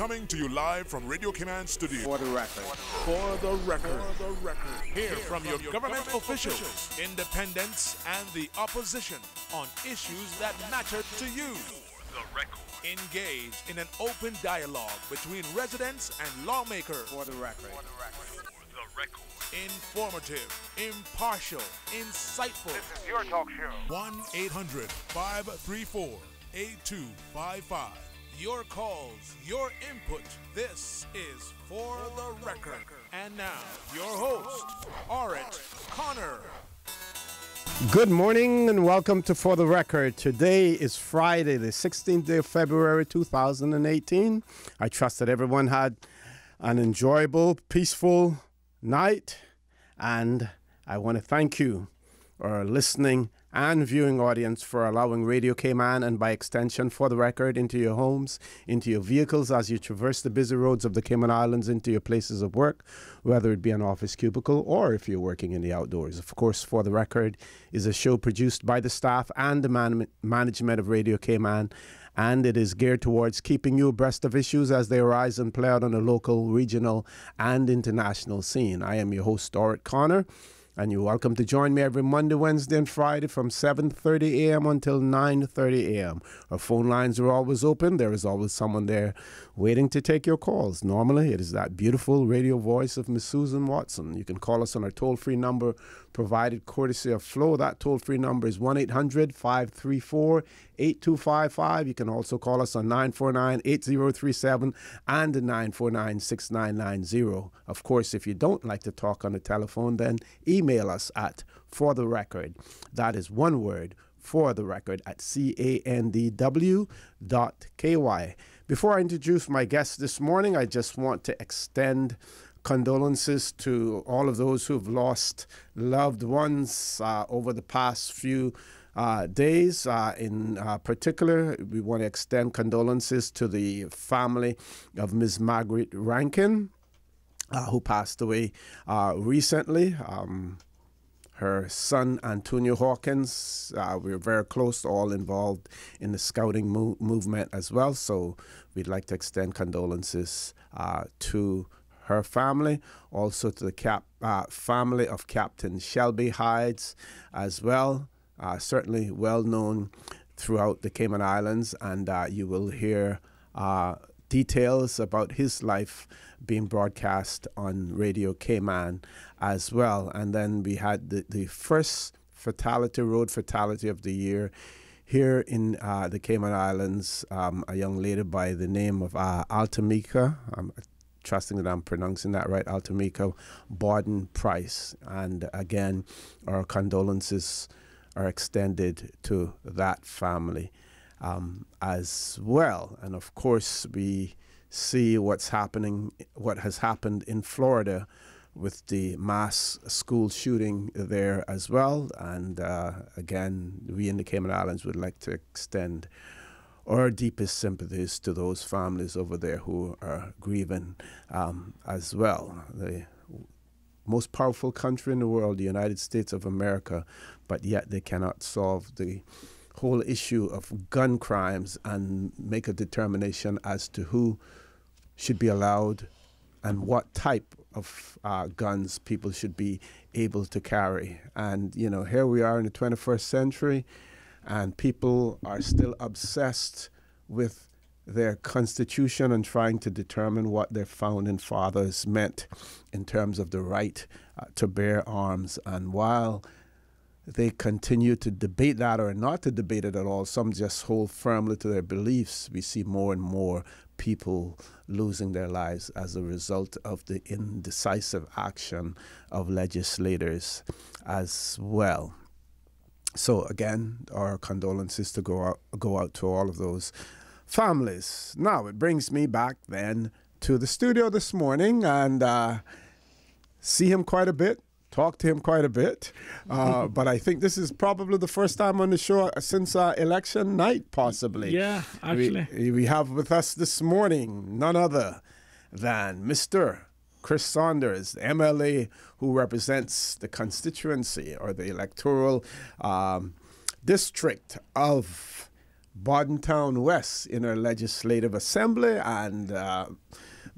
Coming to you live from Radio Cayman Studio. For the record. For the record. Hear from your government officials, independents, and the opposition on issues that matter to you. The record. Engage in an open dialogue between residents and lawmakers. For the record. The record. Informative, impartial, insightful. This is your talk show. 1-800-534-8255. Your calls, your input. This is For the Record. And now, your host, Orrett Connor. Good morning and welcome to For the Record. Today is Friday, the 16th day of February, 2018. I trust that everyone had an enjoyable, peaceful night. And I want to thank you, our listening and viewing audience, for allowing Radio Cayman and by extension For the Record into your homes, into your vehicles as you traverse the busy roads of the Cayman Islands, into your places of work, whether it be an office cubicle or if you're working in the outdoors. Of course, For the Record is a show produced by the staff and the management of Radio Cayman, and it is geared towards keeping you abreast of issues as they arise and play out on the local, regional, and international scene. I am your host, Orrett Connor, and you're welcome to join me every Monday, Wednesday, and Friday from 7:30 a.m. until 9:30 a.m. Our phone lines are always open. There is always someone there waiting to take your calls. Normally, it is that beautiful radio voice of Miss Susan Watson. You can call us on our toll-free number provided courtesy of Flo. That toll-free number is 1-800-534-8255. You can also call us on 949-8037 and 949-6990. Of course, if you don't like to talk on the telephone, then email us at fortherecord. That is one word, for the record, at candw.ky. Before I introduce my guest this morning, I just want to extend condolences to all of those who have lost loved ones over the past few days. In particular, we want to extend condolences to the family of Ms. Margaret Rankin, who passed away recently. Her son, Antonio Hawkins, we're very close, all involved in the scouting movement as well. So we'd like to extend condolences to her family, also to the family of Captain Shelby Hides as well, certainly well known throughout the Cayman Islands, and you will hear details about his life being broadcast on Radio Cayman as well. And then we had the first road fatality of the year here in the Cayman Islands, a young lady by the name of Altamika. I'm trusting that I'm pronouncing that right, Altamika Borden Price. And again, our condolences are extended to that family as well. And of course, we see what has happened in Florida with the mass school shooting there as well. And again, we in the Cayman Islands would like to extend our deepest sympathies to those families over there who are grieving as well. The most powerful country in the world, the United States of America, but yet they cannot solve the whole issue of gun crimes and make a determination as to who should be allowed and what type of guns people should be able to carry. And, you know, here we are in the 21st century, and people are still obsessed with their constitution and trying to determine what their founding fathers meant in terms of the right to bear arms. And while they continue to debate that or not to debate it at all, some just hold firmly to their beliefs, we see more and more people losing their lives as a result of the indecisive action of legislators as well. So again, our condolences to go out to all of those families. Now, it brings me back then to the studio this morning and see him quite a bit, talk to him quite a bit. But I think this is probably the first time on the show since election night, possibly. Yeah, actually. We have with us this morning none other than Mr. Chris Saunders, the MLA who represents the constituency or the electoral district of Bordentown West Inner Legislative Assembly. And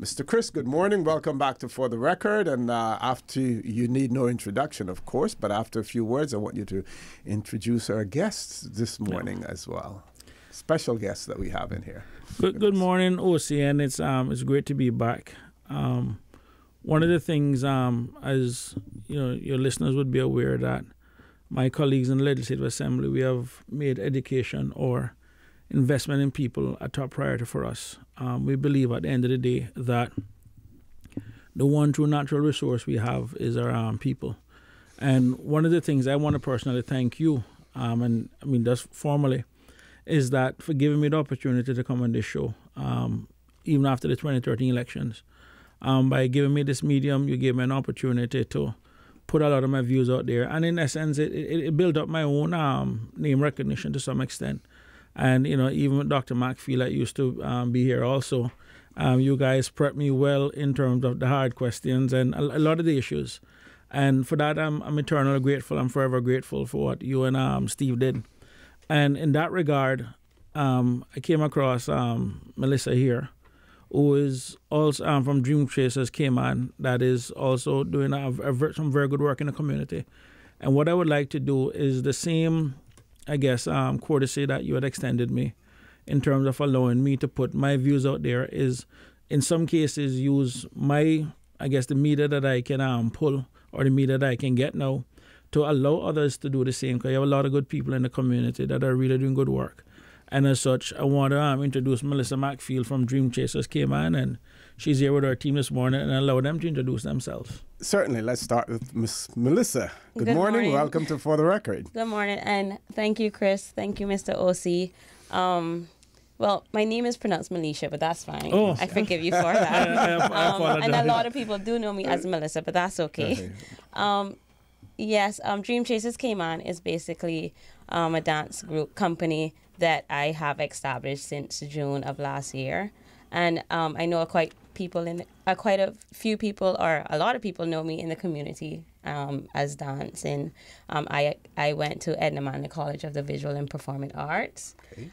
Mr. Chris, good morning. Welcome back to For the Record. And after you need no introduction, of course, but after a few words, I want you to introduce our guests this morning as well. Special guests that we have in here. Good morning, OCN. It's great to be back. One of the things, as you know, your listeners would be aware that my colleagues in the Legislative Assembly, we have made education or investment in people a top priority for us. We believe at the end of the day that the one true natural resource we have is our people. And one of the things I want to personally thank you, and I mean just formally, is that for giving me the opportunity to come on this show, even after the 2013 elections. By giving me this medium, you gave me an opportunity to put a lot of my views out there. And in essence, it built up my own name recognition to some extent. And, you know, even with Dr. McField, that used to be here also, you guys prepped me well in terms of the hard questions and a lot of the issues. And for that, I'm eternally grateful. I'm forever grateful for what you and Steve did. And in that regard, I came across Melissa here, who is also from Dreamchasers, Cayman, that is also doing some very good work in the community. And what I would like to do is the same, I guess, courtesy that you had extended me in terms of allowing me to put my views out there is, in some cases, use my, I guess, the media that I can pull or the media that I can get now to allow others to do the same, because you have a lot of good people in the community that are really doing good work. And as such, I want to introduce Melissa McField from Dreamchasers Cayman, and she's here with our team this morning, and allow them to introduce themselves. Certainly. Let's start with Miss Melissa. Good morning. Welcome to For the Record. Good morning, and thank you, Chris. Thank you, Mr. OC. Well, my name is pronounced Melisha, but that's fine. Oh. I forgive you for that. And a lot of people do know me as Melissa, but that's okay. Yes, Dreamchasers Cayman is basically a dance group company that I have established since June of last year. And I know quite a few people, or a lot of people know me in the community as dance. And I went to Edna Manley College of the Visual and Performing Arts. Okay.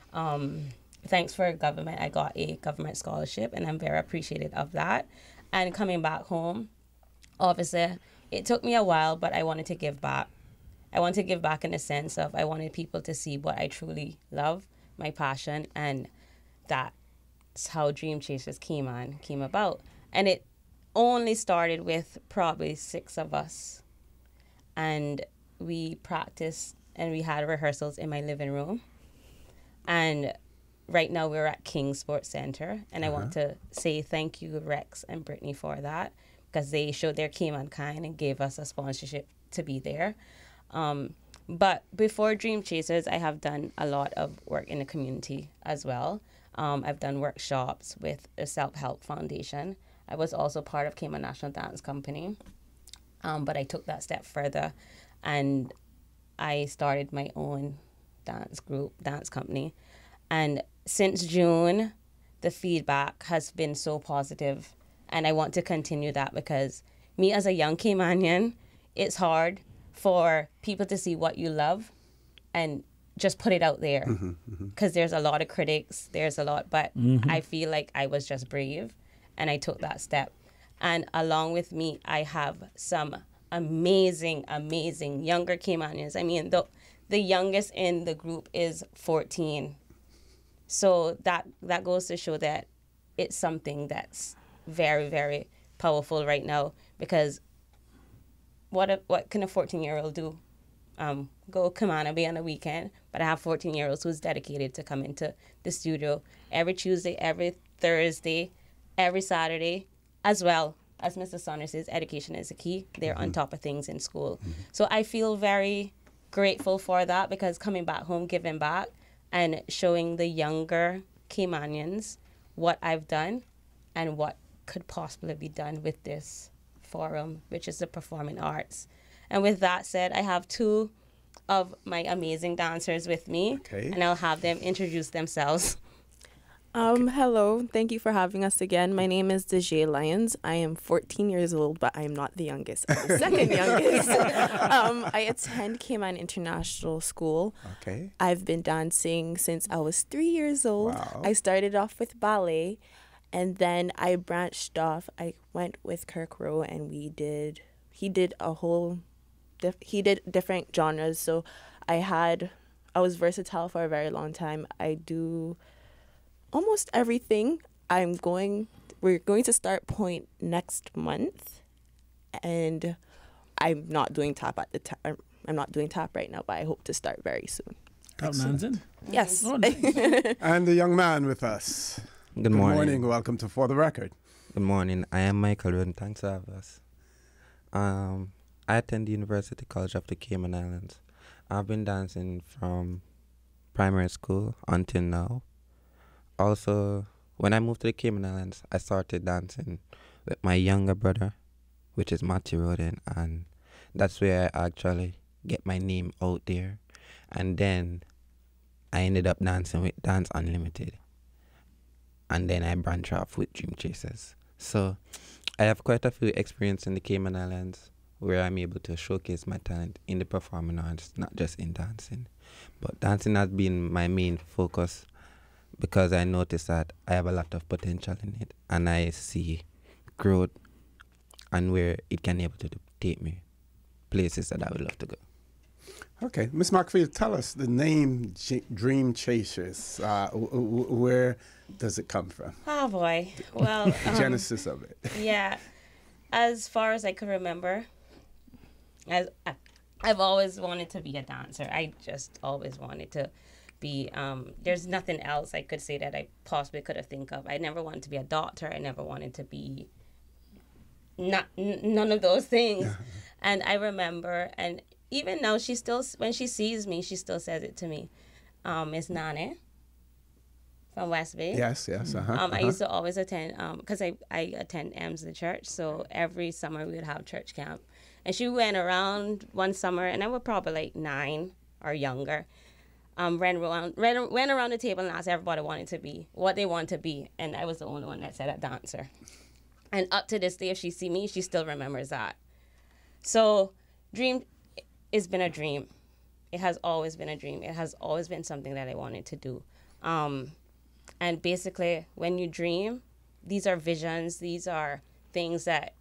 Thanks for government, I got a government scholarship, and I'm very appreciative of that. And coming back home, obviously, it took me a while, but I wanted to give back. I want to give back in the sense of I wanted people to see what I truly love, my passion, and that's how Dreamchasers came about. And it only started with probably 6 of us. And we practiced and we had rehearsals in my living room. And right now we're at King Sports Center. And I want to say thank you, Rex and Brittany, for that, because they showed their Cayman kind and gave us a sponsorship to be there. But before Dreamchasers, I have done a lot of work in the community as well. I've done workshops with the Self-Help Foundation. I was also part of Cayman National Dance Company, but I took that step further, and I started my own dance company. And since June, the feedback has been so positive, and I want to continue that, because me as a young Caymanian, it's hard for people to see what you love and just put it out there, because there's a lot of critics, but I feel like I was just brave and I took that step. And along with me, I have some amazing younger Caymanians. I mean, the youngest in the group is 14. So that goes to show that it's something that's very, very powerful right now, because what can a 14-year-old do? Go Kamanabe on a weekend, but I have 14-year-olds who's dedicated to come into the studio every Tuesday, every Thursday, every Saturday, as well as Mr. Saunders says, education is the key. They're on top of things in school. So I feel very grateful for that, because coming back home, giving back, and showing the younger Caymanians what I've done and what could possibly be done with this forum, which is the performing arts. And with that said, I have 2 of my amazing dancers with me, and I'll have them introduce themselves. Hello. Thank you for having us again. My name is Dejea Lyons. I am 14 years old, but I am not the youngest. I'm the second youngest. I attend Cayman International School. Okay. I've been dancing since I was 3 years old. Wow. I started off with ballet, and then I branched off. I went with Kirk Rowe, and he did different genres. So I was versatile for a very long time. I do almost everything. We're going to start point next month, and I'm not doing tap at the time. I'm not doing tap right now, but I hope to start very soon. Tap dancing? Yes. Oh, nice. And the young man with us. Good morning. Welcome to For the Record. Good morning. I am Michael Rhoden. Thanks for having us. I attend the University College of the Cayman Islands. I've been dancing from primary school until now. Also, when I moved to the Cayman Islands, I started dancing with my younger brother, which is Matthew Rhoden, and that's where I actually get my name out there. And then I ended up dancing with Dance Unlimited. And then I branched off with Dreamchasers. So I have quite a few experience in the Cayman Islands where I'm able to showcase my talent in the performing arts, not just in dancing. But dancing has been my main focus because I noticed that I have a lot of potential in it, and I see growth and where it can be able to take me places that I would love to go. Okay, Miss McField, tell us the name Dreamchasers. Where does it come from? Oh boy, well, The genesis of it. Yeah, as far as I could remember, I've always wanted to be a dancer. I just always wanted to be. There's nothing else I could say that I possibly could have think of. I never wanted to be a doctor. I never wanted to be none of those things. And I remember, and even now, she still, when she sees me, she still says it to me. Miss Nane from West Bay. Yes. I used to always attend, because I attend Emsley Church, so every summer we would have church camp. And she went around one summer, and I was probably like 9 or younger. Went around the table and asked everybody what they wanted to be, and I was the only one that said a dancer. And up to this day, if she see me, she still remembers that. So, it's been a dream. It has always been a dream. It has always been something that I wanted to do. And basically, when you dream, these are visions. These are things that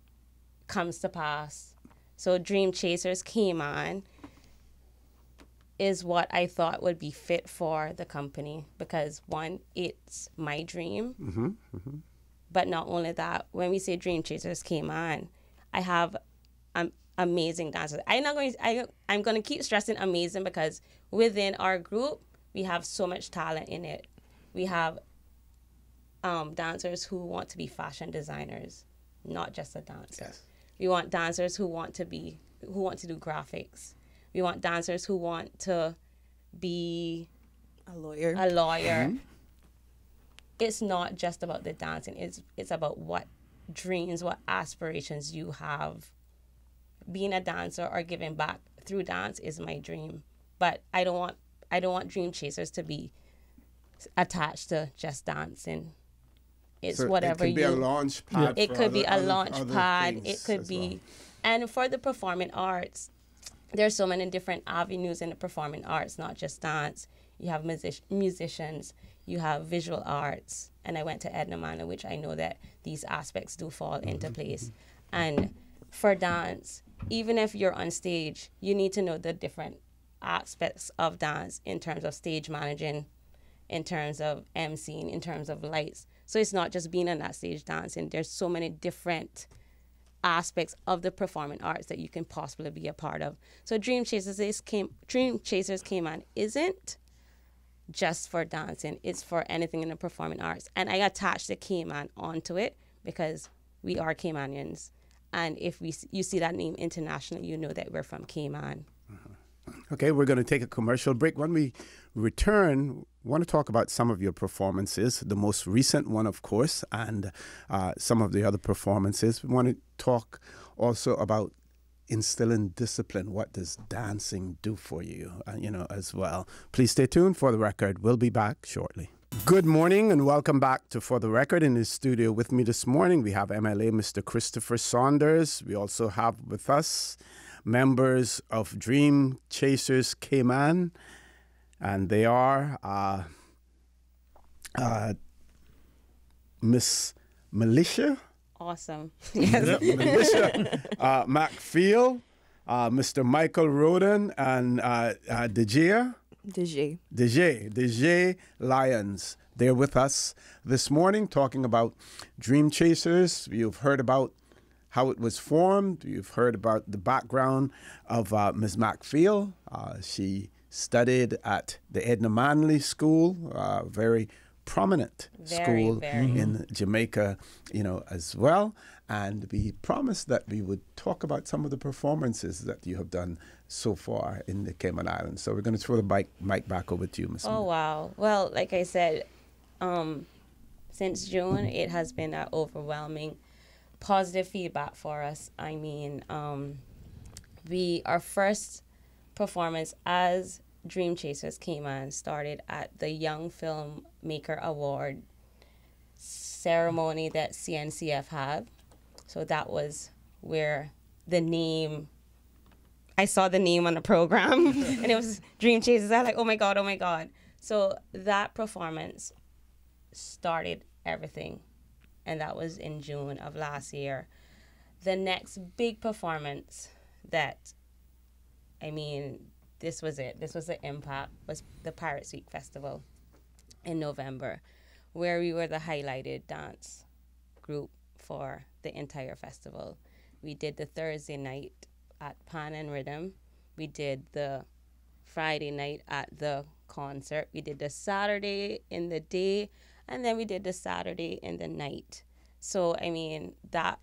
comes to pass. So Dreamchasers Cayman is what I thought would be fit for the company because, one, it's my dream. But not only that, when we say Dreamchasers Cayman, I have amazing dancers. I'm going to keep stressing amazing because within our group, we have so much talent in it. We have dancers who want to be fashion designers, not just a dancer. Yes. We want dancers who want to do graphics. We want dancers who want to be A lawyer. It's not just about the dancing. It's about what dreams, what aspirations you have. Being a dancer or giving back through dance is my dream. But I don't want Dreamchasers to be attached to just dancing. It's so whatever it could be a launch pad. It could be a launch other pad. It could as be, well. and for the performing arts, there's so many different avenues in the performing arts, not just dance. You have musicians, you have visual arts, and I went to Edna Manor, which I know that these aspects do fall into place. And for dance, even if you're on stage, you need to know the different aspects of dance in terms of stage managing, in terms of emceeing, in terms of lights. So it's not just being on that stage dancing. There's so many different aspects of the performing arts that you can possibly be a part of. So Dreamchasers Cayman isn't just for dancing. It's for anything in the performing arts. And I attached the Cayman onto it because we are Caymanians. And if you see that name internationally, you know that we're from Cayman. Okay, we're going to take a commercial break. When we return, I want to talk about some of your performances, the most recent one, of course, and some of the other performances. We want to talk also about instilling discipline. What does dancing do for you, as well? Please stay tuned for the record. We'll be back shortly. Good morning and welcome back to For the Record. In the studio with me this morning, we have MLA Mr. Christopher Saunders. We also have with us members of Dreamchasers Cayman, and they are Miss Militia. Awesome. Yes. Militia McField, Mr. Michael Rhoden, and Dejea. Dejea Lyons. They're with us this morning talking about Dreamchasers. You've heard about how it was formed. You've heard about the background of Ms. McField. She studied at the Edna Manley School, very prominent school in Jamaica, as well. And we promised that we would talk about some of the performances that you have done so far in the Cayman Islands. So we're going to throw the mic back over to you, Ms. Oh, wow. Well, like I said, since June, it has been an overwhelming positive feedback for us. I mean, our first performance as Dreamchasers Cayman started at the Young Filmmaker Award ceremony that CNCF had. So that was where the name, I saw the name on the program and it was Dreamchasers. I was like, oh my God. So that performance started everything. And that was in June of last year. The next big performance this was it. This was the impact, was the Pirates Week Festival in November, where we were the highlighted dance group for the entire festival. We did the Thursday night at Pan and Rhythm. We did the Friday night at the concert. We did the Saturday in the day, and then we did the Saturday in the night. So, that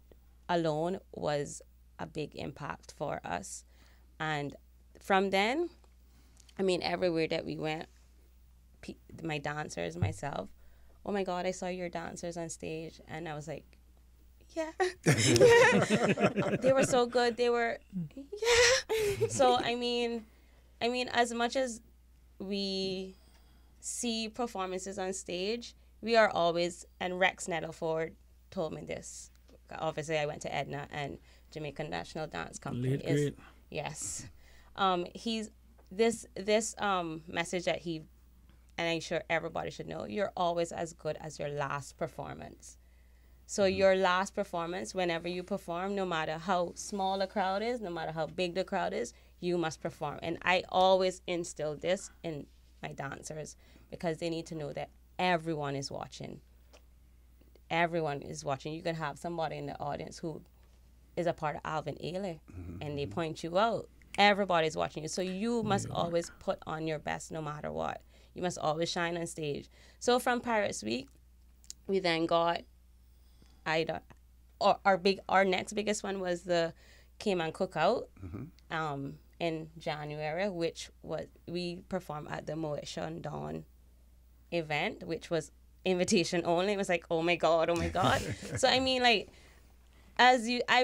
alone was a big impact for us. And from then, everywhere that we went, my dancers, myself, oh my God, I saw your dancers on stage. And I was like, yeah. They were so good. They were, yeah. So, as much as we see performances on stage, we are always, and Rex Nettleford told me this. Obviously, I went to Edna and Jamaican National Dance Company. Yes. He's this message that he, and I'm sure everybody should know, you're always as good as your last performance. So your last performance, whenever you perform, no matter how small the crowd is, no matter how big the crowd is, you must perform. And I always instill this in my dancers because they need to know that everyone is watching. Everyone is watching. You can have somebody in the audience who is a part of Alvin Ailey, and they point you out. Everybody's watching you. So you must always put on your best no matter what. You must always shine on stage. So from Pirates Week, we then got our next biggest one was the Cayman Cookout in January, which was, we performed at the Moesha Dawn event, which was invitation only. It was like, oh my God. So I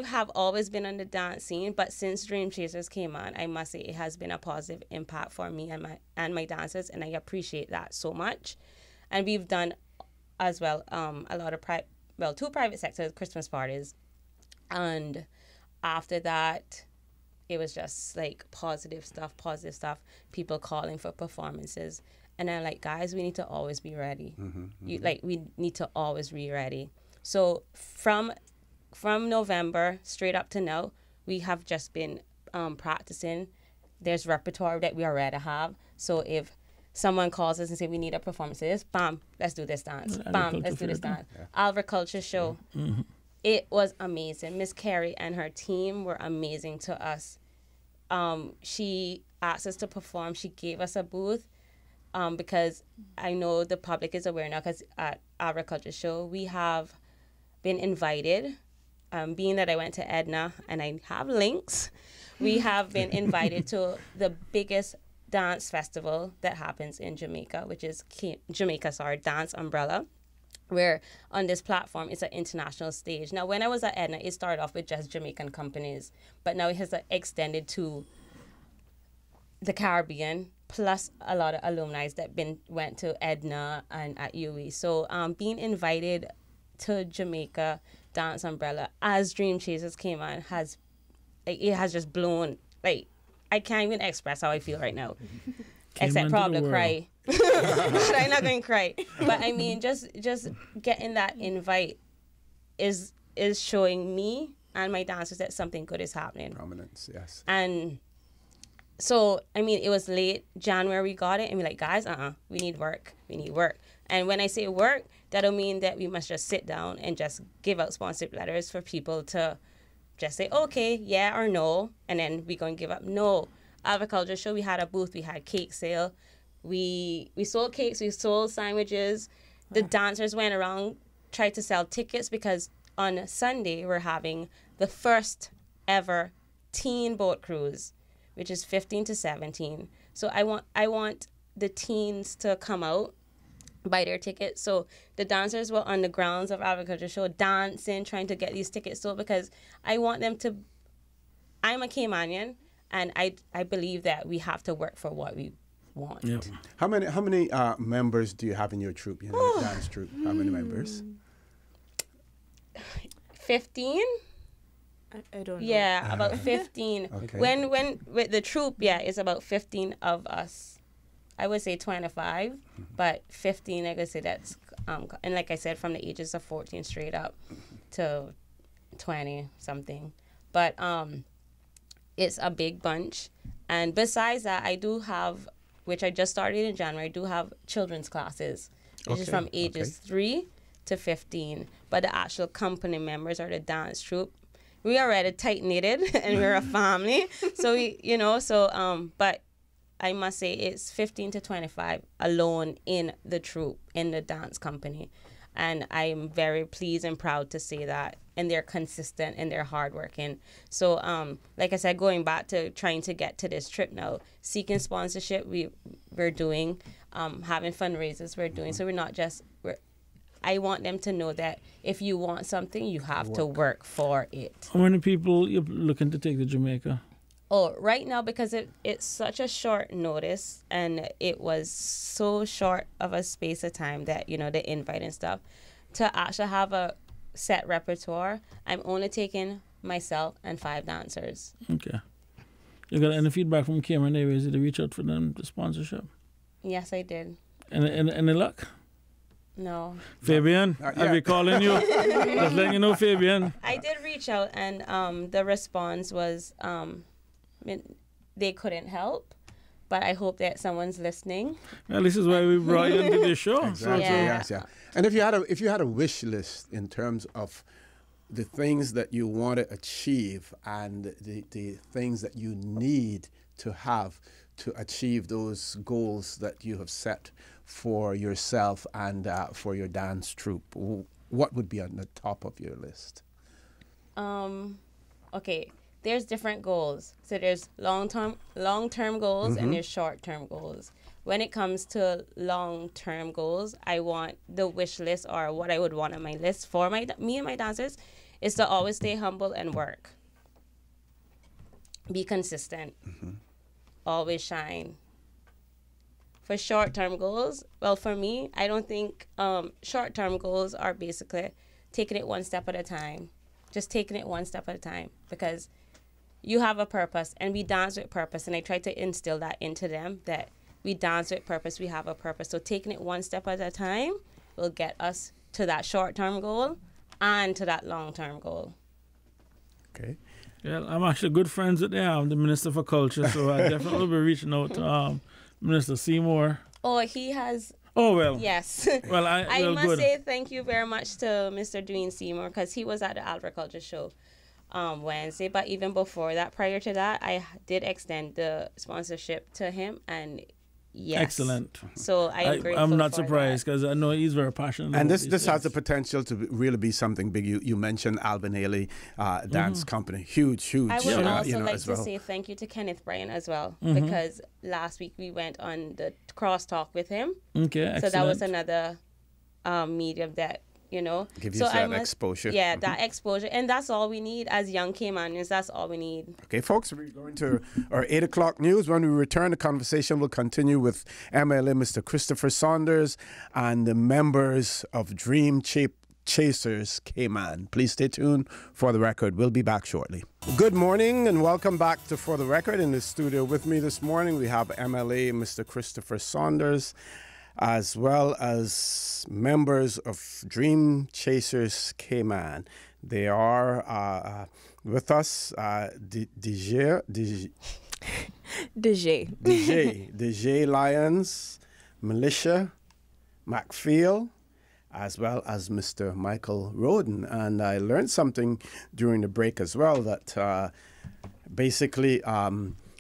have always been on the dance scene, but since Dreamchasers came on, I must say it has been a positive impact for me and my dancers, and I appreciate that so much. And we've done as well a lot of two private sector Christmas parties, and after that, it was just like positive stuff. People calling for performances, and I'm like, guys, we need to always be ready. We need to always be ready. So from November straight up to now, we have just been practicing. There's repertoire that we already have. So if someone calls us and say we need a performance, bam, let's do this dance. Bam, let's do this dance. Agriculture show. It was amazing. Miss Carrie and her team were amazing to us. She asked us to perform. She gave us a booth because I know the public is aware now, because at Agriculture show, we have been invited. Being that I went to Edna and I have links, we have been invited to the biggest dance festival that happens in Jamaica, which is Dance Umbrella, where on this platform it's an international stage. Now, when I was at Edna, it started off with just Jamaican companies, but now it has extended to the Caribbean, plus a lot of alumni that went to Edna and at UE. So being invited to Jamaica Dance Umbrella as Dreamchasers came on it has just blown, like, I can't even express how I feel right now. Except probably cry. But I'm not going to cry. But I mean, just getting that invite is showing me and my dancers that something good is happening. Prominence, yes. And so, I mean, it was late January we got it, and we're like, guys, we need work. We need work. And when I say work, that don't mean that we must just sit down and just give out sponsored letters for people to just say, okay, yeah or no, and then we're going to give up. No. Agriculture show, we had a booth, we had cake sale. We sold cakes, we sold sandwiches. The dancers went around, tried to sell tickets, because on Sunday we're having the first ever teen boat cruise, which is 15 to 17. So I want the teens to come out, buy their tickets. So the dancers were on the grounds of Agriculture Show dancing, trying to get these tickets sold, because I want them to. I'm a Caymanian, and I believe that we have to work for what we want. Yep. How many members do you have in your troupe, dance troupe? How many members? 15. I don't know. Yeah, about 15. Okay. When with the troupe, yeah, it's about 15 of us. I would say 25, but 15, I could say that's, and like I said, from the ages of 14 straight up to 20 something. But it's a big bunch. And besides that, I do have, which I just started in January, I do have children's classes, which is from ages 3 to 15. But the actual company members are the dance troupe. We are already tight-knitted, and we're a family. So, but I must say it's 15 to 25 alone in the troupe, in the dance company. And I'm very pleased and proud to say that. And they're consistent and they're hardworking. So, like I said, going back to trying to get to this trip now, seeking sponsorship, we're doing, having fundraisers, we're doing. So we're not just, I want them to know that if you want something, you have to work for it. How many people you're looking to take to Jamaica? Oh, right now, because it's such a short notice, and it was so short of a space of time that, the invite and stuff, to actually have a set repertoire, I'm only taking myself and 5 dancers. Okay. You got any feedback from Cayman Airways? Did they reach out for them to sponsorship? Yes, I did. Any luck? No. Fabian, I'll be calling you. Just letting you know, Fabian. I did reach out, and the response was they couldn't help, but I hope that someone's listening. Well, this is why we brought you into the show. Exactly. Yeah. Yes. And if you had a wish list in terms of the things that you want to achieve and the things that you need to have to achieve those goals that you have set for yourself and for your dance troupe, what would be on the top of your list? Okay, there's different goals. So there's long-term goals, and there's short-term goals. When it comes to long-term goals, I want the wish list, or what I would want on my list for me and my dancers, is to always stay humble and work. Be consistent. Always shine. For short-term goals, well, for me, I don't think short-term goals are basically taking it one step at a time. Just taking it one step at a time, because you have a purpose, and we dance with purpose, and I try to instill that into them, that we dance with purpose, we have a purpose. So taking it one step at a time will get us to that short-term goal and to that long-term goal. Okay. Yeah, I'm actually good friends with the Minister for Culture, so I definitely will be reaching out to Minister Seymour. Oh, he has... Oh, well. Yes. Well, I must say thank you very much to Mr. Dwayne Seymour, because he was at the Agriculture Show Wednesday. But even before that, prior to that, I did extend the sponsorship to him, and yes. Excellent. So I'm not surprised, because I know he's very passionate. And this has the potential to really be something big. You mentioned Alvin Ailey Dance Company. Huge. I would also like as to well. say thank you to Kenneth Bryan as well, because last week we went on the crosstalk with him. Okay, excellent. So that was another medium that you know. Give you that exposure. Yeah, that exposure. And that's all we need as young Caymanians. That's all we need. Okay, folks, we're going to our 8 o'clock news. When we return, the conversation will continue with MLA Mr. Christopher Saunders and the members of Dreamchasers Cayman. Please stay tuned for the record. We'll be back shortly. Good morning and welcome back to For the Record. In the studio with me this morning, we have MLA Mr. Christopher Saunders, as well as members of Dreamchasers Cayman. They are with us, Dejea, Lyons, Militia, McField, as well as Mr. Michael Rhoden. And I learned something during the break as well, that basically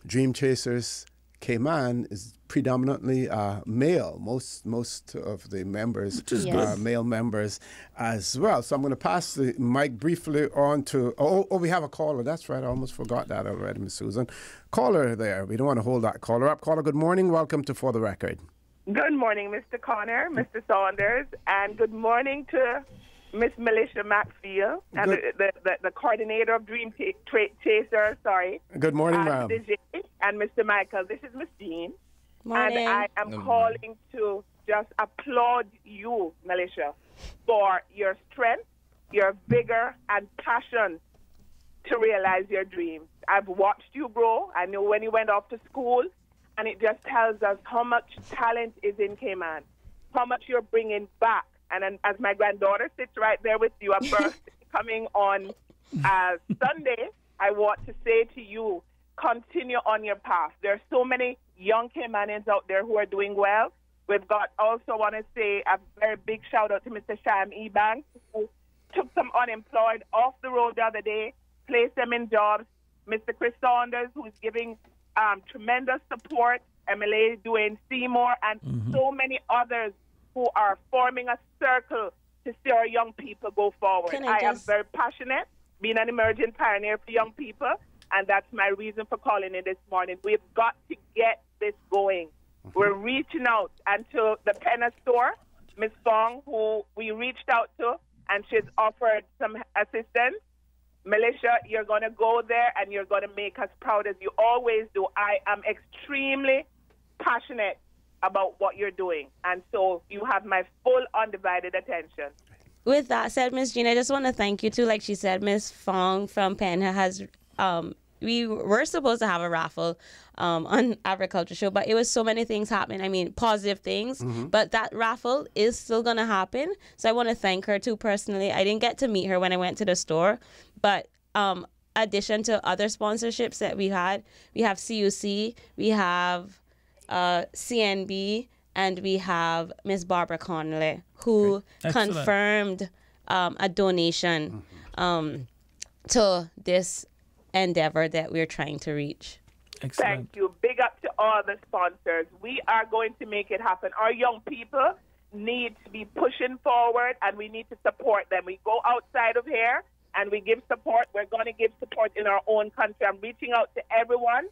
Dreamchasers Cayman is predominantly male. Most of the members are male members as well. So I'm going to pass the mic briefly on to, we have a caller. That's right. I almost forgot that already, Miss Susan. Caller there. We don't want to hold that caller up. Caller, good morning. Welcome to For the Record. Good morning, Mr. Connor, Mr. Saunders, and good morning to Miss Militia McField, and the coordinator of Dreamchasers, Good morning, ma'am. And Mr. Michael. This is Miss Jean. Morning. And I am calling to just applaud you, Militia, for your strength, your vigor, and passion to realize your dreams. I've watched you grow. I know when you went off to school, and it just tells us how much talent is in Cayman, how much you're bringing back. And as my granddaughter sits right there with you, a birthday coming on Sunday, I want to say to you, continue on your path. There are so many young Caymanians out there who are doing well. We've got, also want to say a very big shout out to Mr. Sham Ebanks, who took some unemployed off the road the other day, placed them in jobs. Mr. Chris Saunders, who's giving tremendous support, MLA doing Seymour, and so many others who are forming a circle to see our young people go forward. I am very passionate, being an emerging pioneer for young people, and that's my reason for calling in this morning. We've got to get this going. We're reaching out, and to the Penna store, Ms. Fong, who we reached out to, and she's offered some assistance. Militia, you're going to go there, and you're going to make us proud as you always do. I am extremely passionate about what you're doing, and so you have my full undivided attention. With that said, Miss Jean, I just want to thank you too. Like she said, Miss Fong from Penha has we were supposed to have a raffle on Agriculture Show, but it was so many things happening. I mean, positive things, but that raffle is still going to happen. So I want to thank her too personally. I didn't get to meet her when I went to the store, but addition to other sponsorships that we had, we have CUC, we have CNB, and we have Miss Barbara Connolly, who confirmed a donation to this endeavor that we're trying to reach. Excellent. Thank you. Big up to all the sponsors. We are going to make it happen. Our young people need to be pushing forward, and we need to support them. We go outside of here, and we give support. We're going to give support in our own country. I'm reaching out to everyone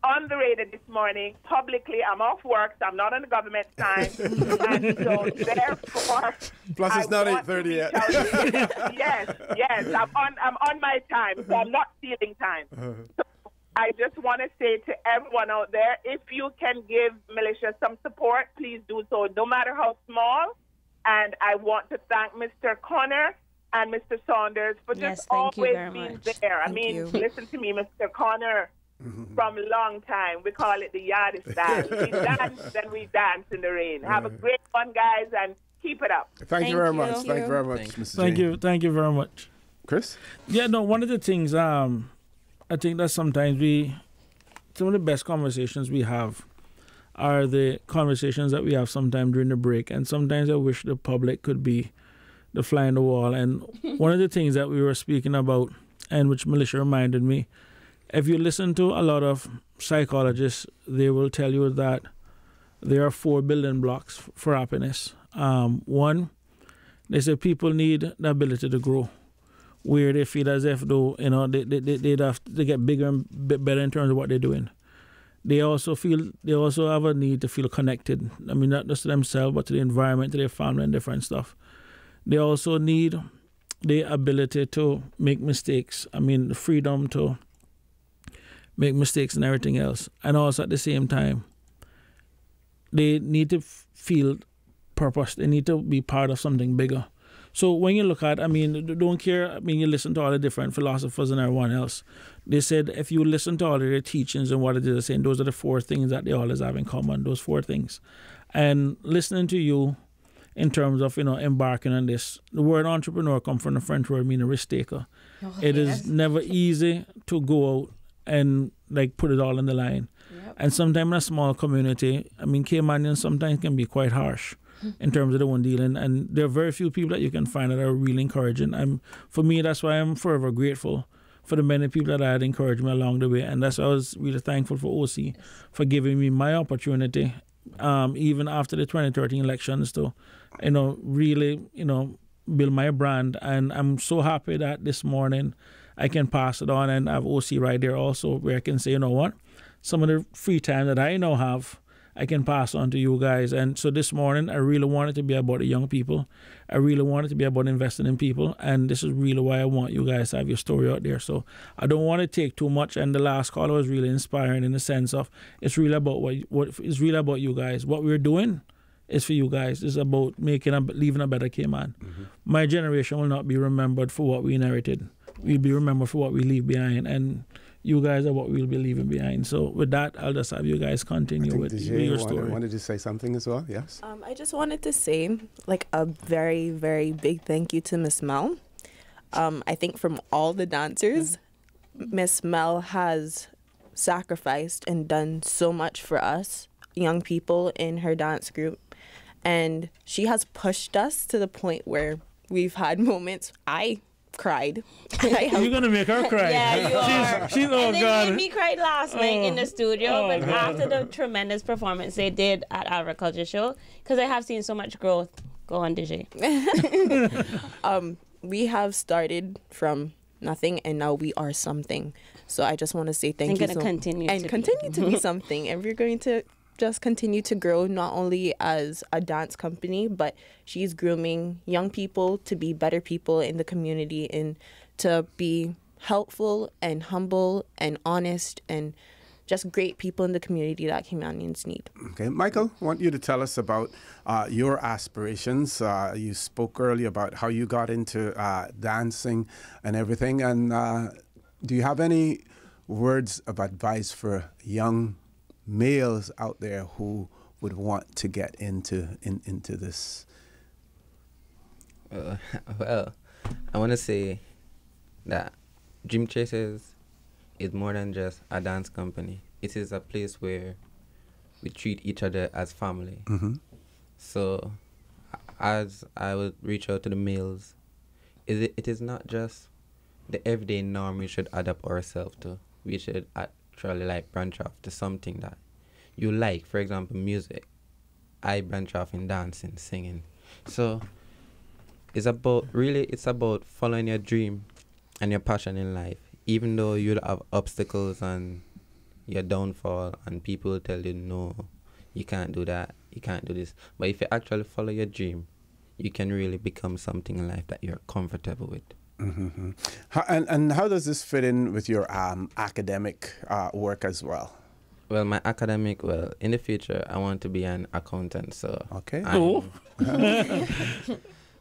on the radio this morning, publicly. I'm off work, so I'm not on the government time. And so, therefore, plus it's not 8:30 yet. Yes. I'm on my time, so I'm not stealing time. So I just want to say to everyone out there, if you can give Militia some support, please do so, no matter how small. And I want to thank Mr. Connor and Mr. Saunders for just always being there. I mean, listen to me, Mr. Connor. From a long time, we call it the yard style. We dance and we dance in the rain. Have a great one, guys, and keep it up. Thank you very much. Thank you very much, Mrs. Thank you very much, Chris. Yeah, no. One of the things I think that sometimes some of the best conversations we have are the conversations that we have sometime during the break, and sometimes I wish the public could be the fly on the wall. And one of the things that we were speaking about, and which Militia reminded me. If you listen to a lot of psychologists, they will tell you that there are 4 building blocks for happiness. One, they say people need the ability to grow, where they feel as if though they'd have to get bigger and better in terms of what they're doing. They also have a need to feel connected. I mean, not just to themselves, but to the environment, to their family, and different stuff. They also need the ability to make mistakes. I mean, the freedom to make mistakes and everything else. And also at the same time, they need to feel purpose. They need to be part of something bigger. So when you look at, I mean, don't care, I mean, you listen to all the different philosophers and everyone else. They said if you listen to all of their teachings and what it is they're saying, those are the 4 things that they always have in common, those 4 things. And listening to you in terms of, embarking on this, the word entrepreneur comes from the French word meaning risk taker. It is never easy to go out and put it all on the line. Yep. And sometimes in a small community, I mean, Caymanians sometimes can be quite harsh in terms of the one dealing, and there are very few people that you can find that are really encouraging. For me, that's why I'm forever grateful for the many people that had encouraged me along the way, and that's why I was really thankful for OC for giving me my opportunity, even after the 2013 elections, to, really, build my brand. And I'm so happy that this morning I can pass it on and have OC right there also, where I can say, you know what, some of the free time that I now have, I can pass on to you guys. And so this morning, I really want it to be about the young people. I really want it to be about investing in people. And this is really why I want you guys to have your story out there. So I don't want to take too much. And the last call was really inspiring in the sense of it's really about what it's really about you guys. What we're doing is for you guys. It's about leaving a better Cayman. Mm-hmm. My generation will not be remembered for what we inherited. We'll be remembered for what we leave behind. And you guys are what we'll be leaving behind. So with that, I'll just have you guys continue with your story. Wanted to say something as well? Yes. I just wanted to say a very, very big thank you to Miss Mel. I think from all the dancers, Miss Mel has sacrificed and done so much for us young people in her dance group. And she has pushed us to the point where we've had moments. I cried. You're gonna make her cry. Yeah, you are. She's and they made me cry last night in the studio, but after the tremendous performance they did at Agriculture Show, because I have seen so much growth. Go on, Dejea. We have started from nothing, and now we are something. So I just want to say thank you. And continue to be something, and we're going to just continue to grow, not only as a dance company, but she's grooming young people to be better people in the community and to be helpful and humble and honest and just great people in the community that Caymanians need. Okay, Michael, I want you to tell us about your aspirations. You spoke earlier about how you got into dancing and everything. And do you have any words of advice for young males out there who would want to get into this? Well, I want to say that Dreamchasers is more than just a dance company. It is a place where we treat each other as family. Mm-hmm. So as I would reach out to the males, it is not just the everyday norm we should adapt ourselves to. We should actually branch off to something that you like. For example, music. I branch off in dancing, singing. So it's about following your dream and your passion in life. Even though you'll have obstacles and your downfall and people will tell you, no, you can't do that, you can't do this. But if you actually follow your dream, you can really become something in life that you're comfortable with. Mm-hmm. And how does this fit in with your academic work as well? Well, my academic, in the future, I want to be an accountant. So okay.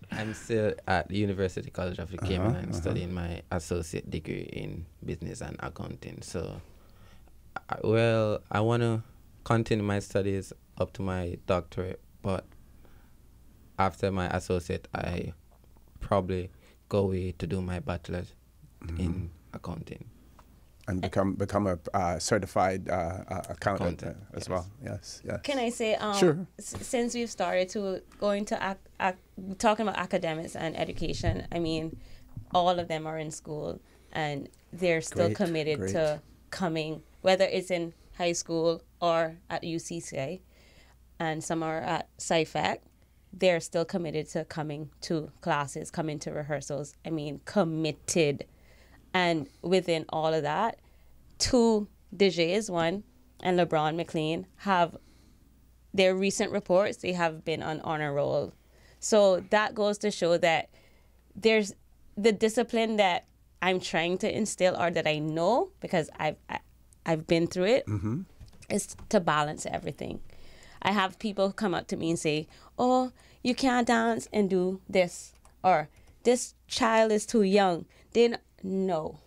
I'm still at the University College of the Cayman studying my associate degree in business and accounting. So, I want to continue my studies up to my doctorate, but after my associate, I probably go away to do my bachelor's in accounting. And become a certified accountant as well. Yes. Can I say, sure. Since we've started to go into talking about academics and education, I mean, all of them are in school and they're still committed to coming, whether it's in high school or at UCCA, and some are at SciFac. They're still committed to coming to classes, coming to rehearsals. I mean, committed. And within all of that, two Dejeas, one, and LeBron McLean have their recent reports. They have been on honor roll. So that goes to show that there's the discipline that I'm trying to instill, or that I know because I've been through it, is to balance everything. I have people come up to me and say, "Oh, you can't dance and do this," or "This child is too young." No.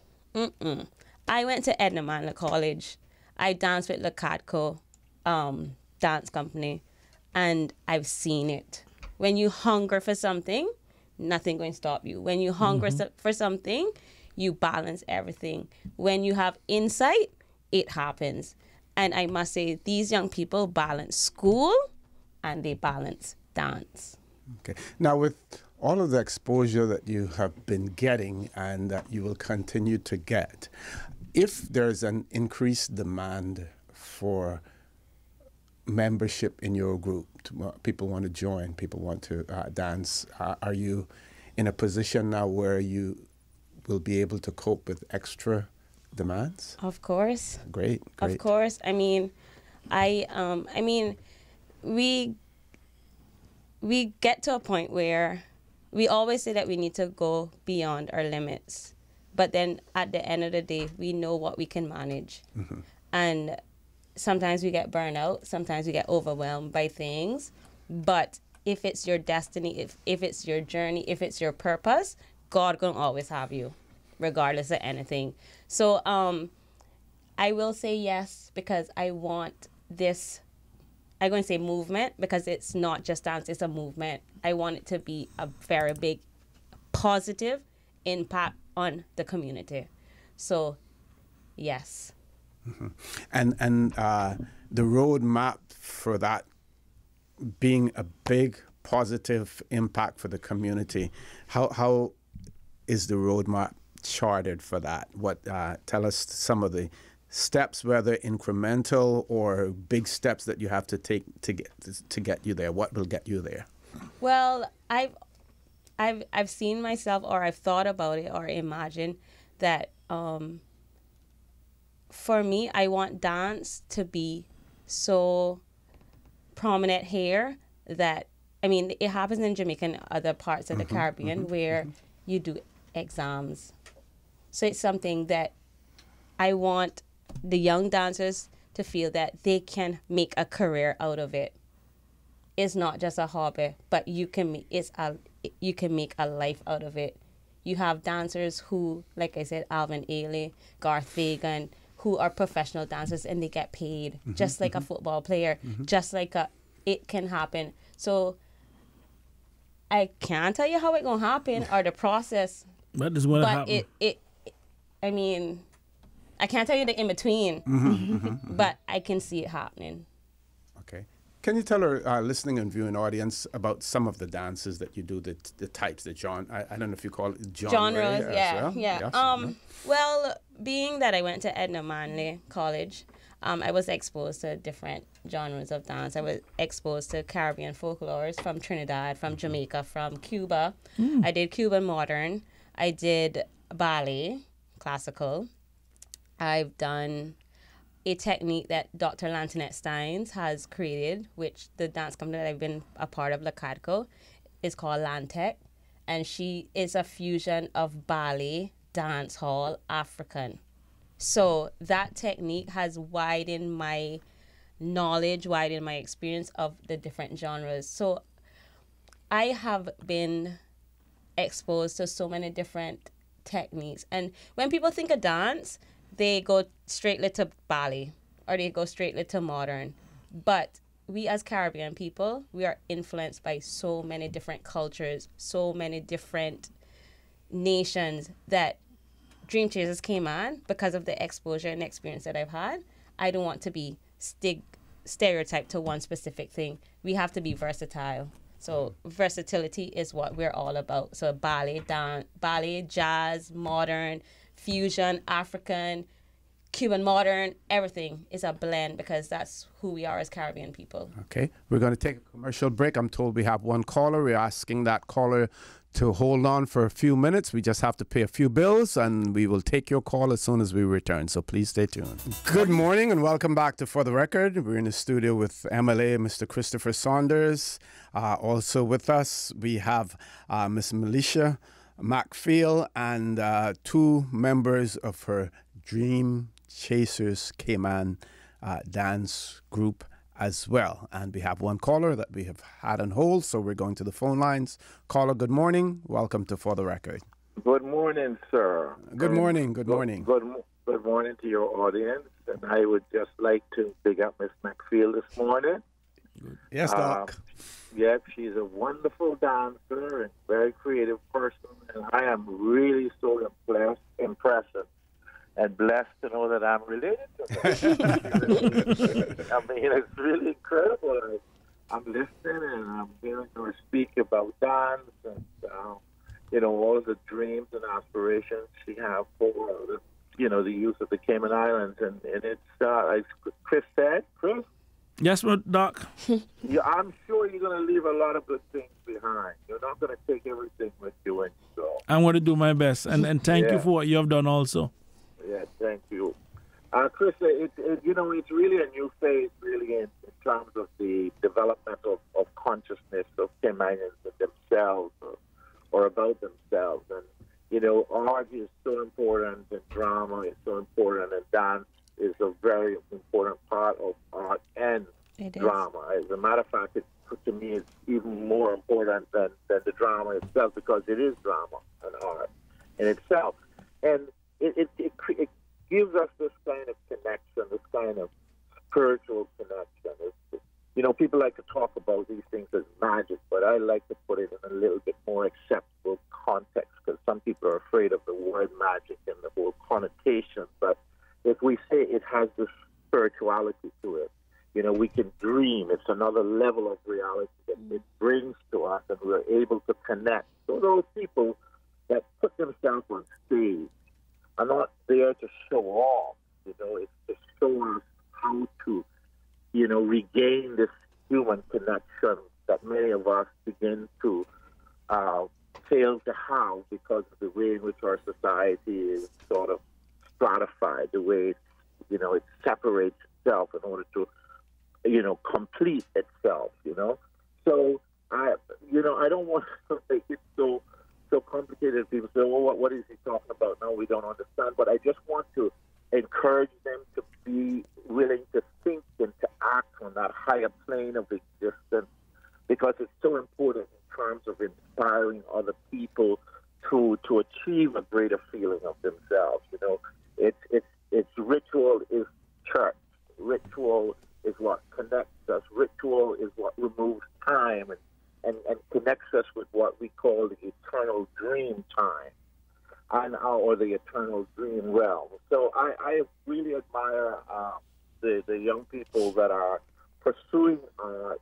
I went to Edna Manley College. I danced with Lacadco dance company, and I've seen it. When you hunger for something, nothing going to stop you. When you hunger for something, you balance everything. When you have insight, it happens. And I must say, these young people balance school and they balance dance. Okay. Now, with all of the exposure that you have been getting and that you will continue to get, if there's an increased demand for membership in your group, people want to join, people want to dance, are you in a position now where you will be able to cope with extra demands? Of course. Great. Of course. I mean, we get to a point where we always say that we need to go beyond our limits, but then at the end of the day, we know what we can manage. And sometimes we get burned out, sometimes we get overwhelmed by things, but if it's your destiny, if it's your journey, if it's your purpose, God gonna always have you, regardless of anything. So I will say yes, because I want this, I'm going to say movement, because it's not just dance, it's a movement. I want it to be a very big positive impact on the community. So yes. And the roadmap for that being a big positive impact for the community, how is the roadmap charted for that? What tell us some of the steps, whether incremental or big steps that you have to take to get you there. What will get you there? Well, I've seen myself, or I've thought about it, or imagined that for me, I want dance to be so prominent here that, I mean, it happens in Jamaica and other parts of the Caribbean where you do exams. So it's something that I want the young dancers to feel that they can make a career out of it. It's not just a hobby, but you can make a life out of it. You have dancers who, like I said, Alvin Ailey, Garth Fagan, who are professional dancers and they get paid just like a football player, just like it can happen. So I can't tell you how it's going to happen or the process. That is what happened. I mean, I can't tell you the in-between, but I can see it happening. Okay. Can you tell our listening and viewing audience about some of the dances that you do, the types, the genre? I don't know if you call it genres. Yeah. Yes. Well, being that I went to Edna Manley College, I was exposed to different genres of dance. I was exposed to Caribbean folklores from Trinidad, from Jamaica, from Cuba. I did Cuban modern. I did ballet, classical. I've done a technique that Dr. Lantinette Steins has created, which the dance company that I've been a part of, Lacadco, is called Lantec. And she is a fusion of ballet, dance hall, African. So that technique has widened my knowledge, widened my experience of the different genres. So I have been exposed to so many different techniques. And when people think of dance, they go straightly to ballet or they go straightly to modern. But we as Caribbean people, we are influenced by so many different cultures, so many different nations that Dreamchasers came on because of the exposure and experience that I've had. I don't want to be stereotyped to one specific thing. We have to be versatile. So versatility is what we're all about. So ballet, jazz, modern, fusion, African, Cuban modern, everything is a blend because that's who we are as Caribbean people. Okay, we're going to take a commercial break. I'm told we have one caller. We're asking that caller to hold on for a few minutes. We just have to pay a few bills, and we will take your call as soon as we return. So please stay tuned. Good morning and welcome back to For the Record. We're in the studio with MLA Mr. Christopher Saunders. Also with us, we have Miss Militia McField and 2 members of her Dreamchasers Cayman dance group as well. And we have one caller that we have had on hold, so we're going to the phone lines. Caller, good morning. Welcome to For the Record. Good morning, sir. Good morning. Good morning. Good morning to your audience. And I would just like to big up Miss McField this morning. Yes, Doc. Yes, she's a wonderful dancer and very creative person. And I am really so impressed and blessed to know that I'm related to her. I mean, it's really incredible. I'm listening and I'm hearing her speak about dance and, all the dreams and aspirations she has for, the youth of the Cayman Islands. And it's, as Chris said, Chris? Yes, Doc. I'm sure you're going to leave a lot of good things behind. You're not going to take everything with you when you go. I'm going to do my best. And thank you for what you have done also. Yeah, thank you. Chris, it's really a new phase, really, in terms of the development of consciousness of Caymanians and themselves or about themselves. And, art is so important, and drama is so important, and dance is a very important part of art and drama. As a matter of fact, to me, it's even more important than the drama itself, because it is drama and art in itself. And it gives us this kind of connection, this kind of spiritual connection. People like to talk about these things as magic, but I like to put it in a little bit more acceptable context, because some people are afraid of the word magic and the whole connotation. But if we say it has this spirituality to it, we can dream. It's another level of reality that it brings to us, and we're able to connect. So those people that put themselves on stage are not there to show off. It's to show us how to, regain this human connection that many of us begin to fail to have because of the way in which our society is sort of stratified, the way it separates itself in order to, complete itself. So I don't want to make it so complicated. People say, well, what is he talking about? No, we don't understand. But I just want to encourage them to be willing to think and to act on that higher plane of existence, because it's so important in terms of inspiring other people to achieve a greater feeling of themselves. It's ritual is church. Ritual is what connects us. Ritual is what removes time and connects us with what we call the eternal dream time, or the eternal dream realm. So I really admire the young people that are pursuing art,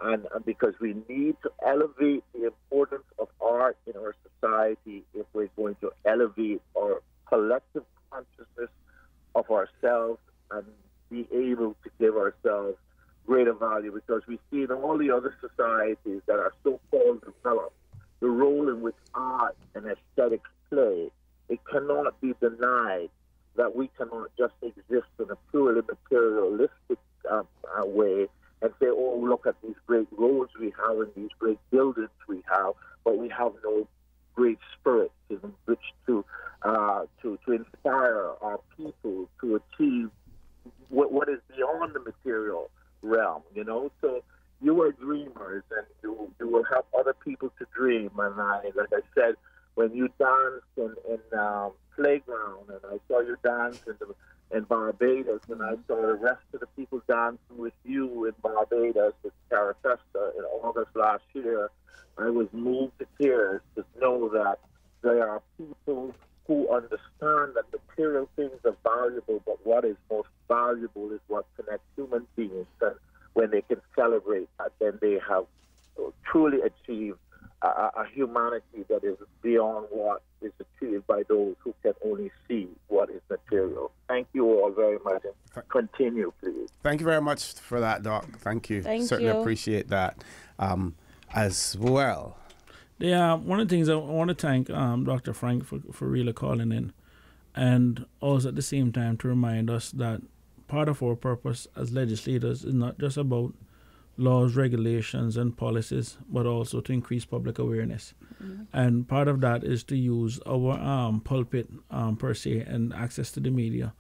and because we need to elevate the importance of art in our society if we're going to elevate our collective consciousness of ourselves and be able to give ourselves greater value, because we see in all the other societies that are so-called developed, the role in which art and aesthetics play. It cannot be denied that we cannot just exist in a purely materialistic way and say, oh, look at these great roads we have and these great buildings we have, but we have no great spirit in which to inspire our people to achieve what is beyond the material realm, So you are dreamers, and you will help other people to dream. And like I said, when you danced in playground, and I saw you dance in Barbados, and I saw the rest of the people dancing with you in Barbados with Carafesta in August last year, I was moved to tears to know that there are people who understand that material things are valuable, but what is most valuable is what connects human beings. And when they can celebrate that, then they have truly achieved a humanity that is beyond what is achieved by those who can only see what is material. Thank you all very much. And continue, please. Thank you very much for that, Doc. Thank you. Thank Certainly you. appreciate that as well. Yeah, one of the things I want to thank Dr. Frank for really calling in, and also at the same time to remind us that part of our purpose as legislators is not just about laws, regulations, and policies, but also to increase public awareness. Mm-hmm. And part of that is to use our pulpit per se and access to the media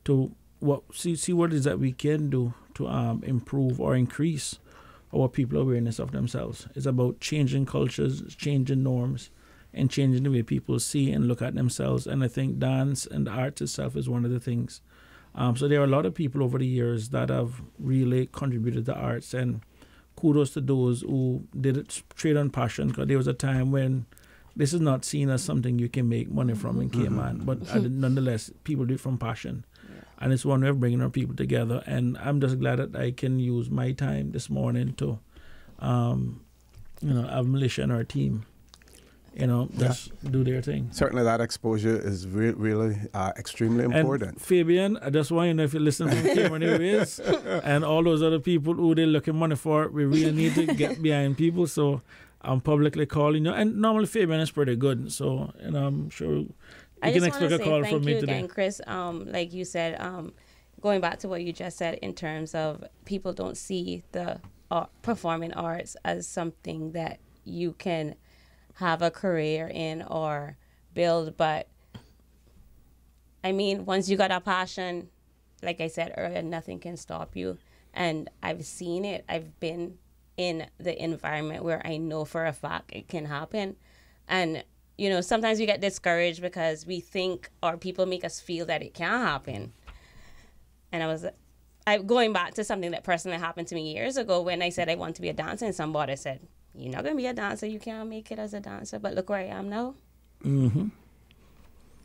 to see what it is that we can do to improve or increase our people awareness of themselves. It's about changing cultures, changing norms, and changing the way people see and look at themselves. And I think dance and the arts itself is one of the things. So there are a lot of people over the years that have really contributed to arts, and kudos to those who did it straight on passion, because there was a time when this is not seen as something you can make money from in Cayman, but nonetheless, people do it from passion. Yeah. And it's one way of bringing our people together. And I'm just glad that I can use my time this morning to, have Militia and our team, just do their thing. Certainly that exposure is really extremely important. And Fabian, I just want you to know, if you're listening from Cayman Airways and all those other people who they're looking money for, we really need to get behind people. So I'm publicly calling you. And normally Fabian is pretty good. So, I'm sure you can expect a call from me today. Thank you again, Chris. Like you said, going back to what you just said in terms of people don't see the performing arts as something that you can have a career in or build. But I mean, once you got a passion, like I said earlier, nothing can stop you. And I've seen it. I've been in the environment where I know for a fact it can happen. And, sometimes we get discouraged because we think, or people make us feel that it can't happen. And I'm going back to something that personally happened to me years ago when I said I want to be a dancer, and somebody said, "You're not going to be a dancer. You can't make it as a dancer." But look where I am now. Mm-hmm.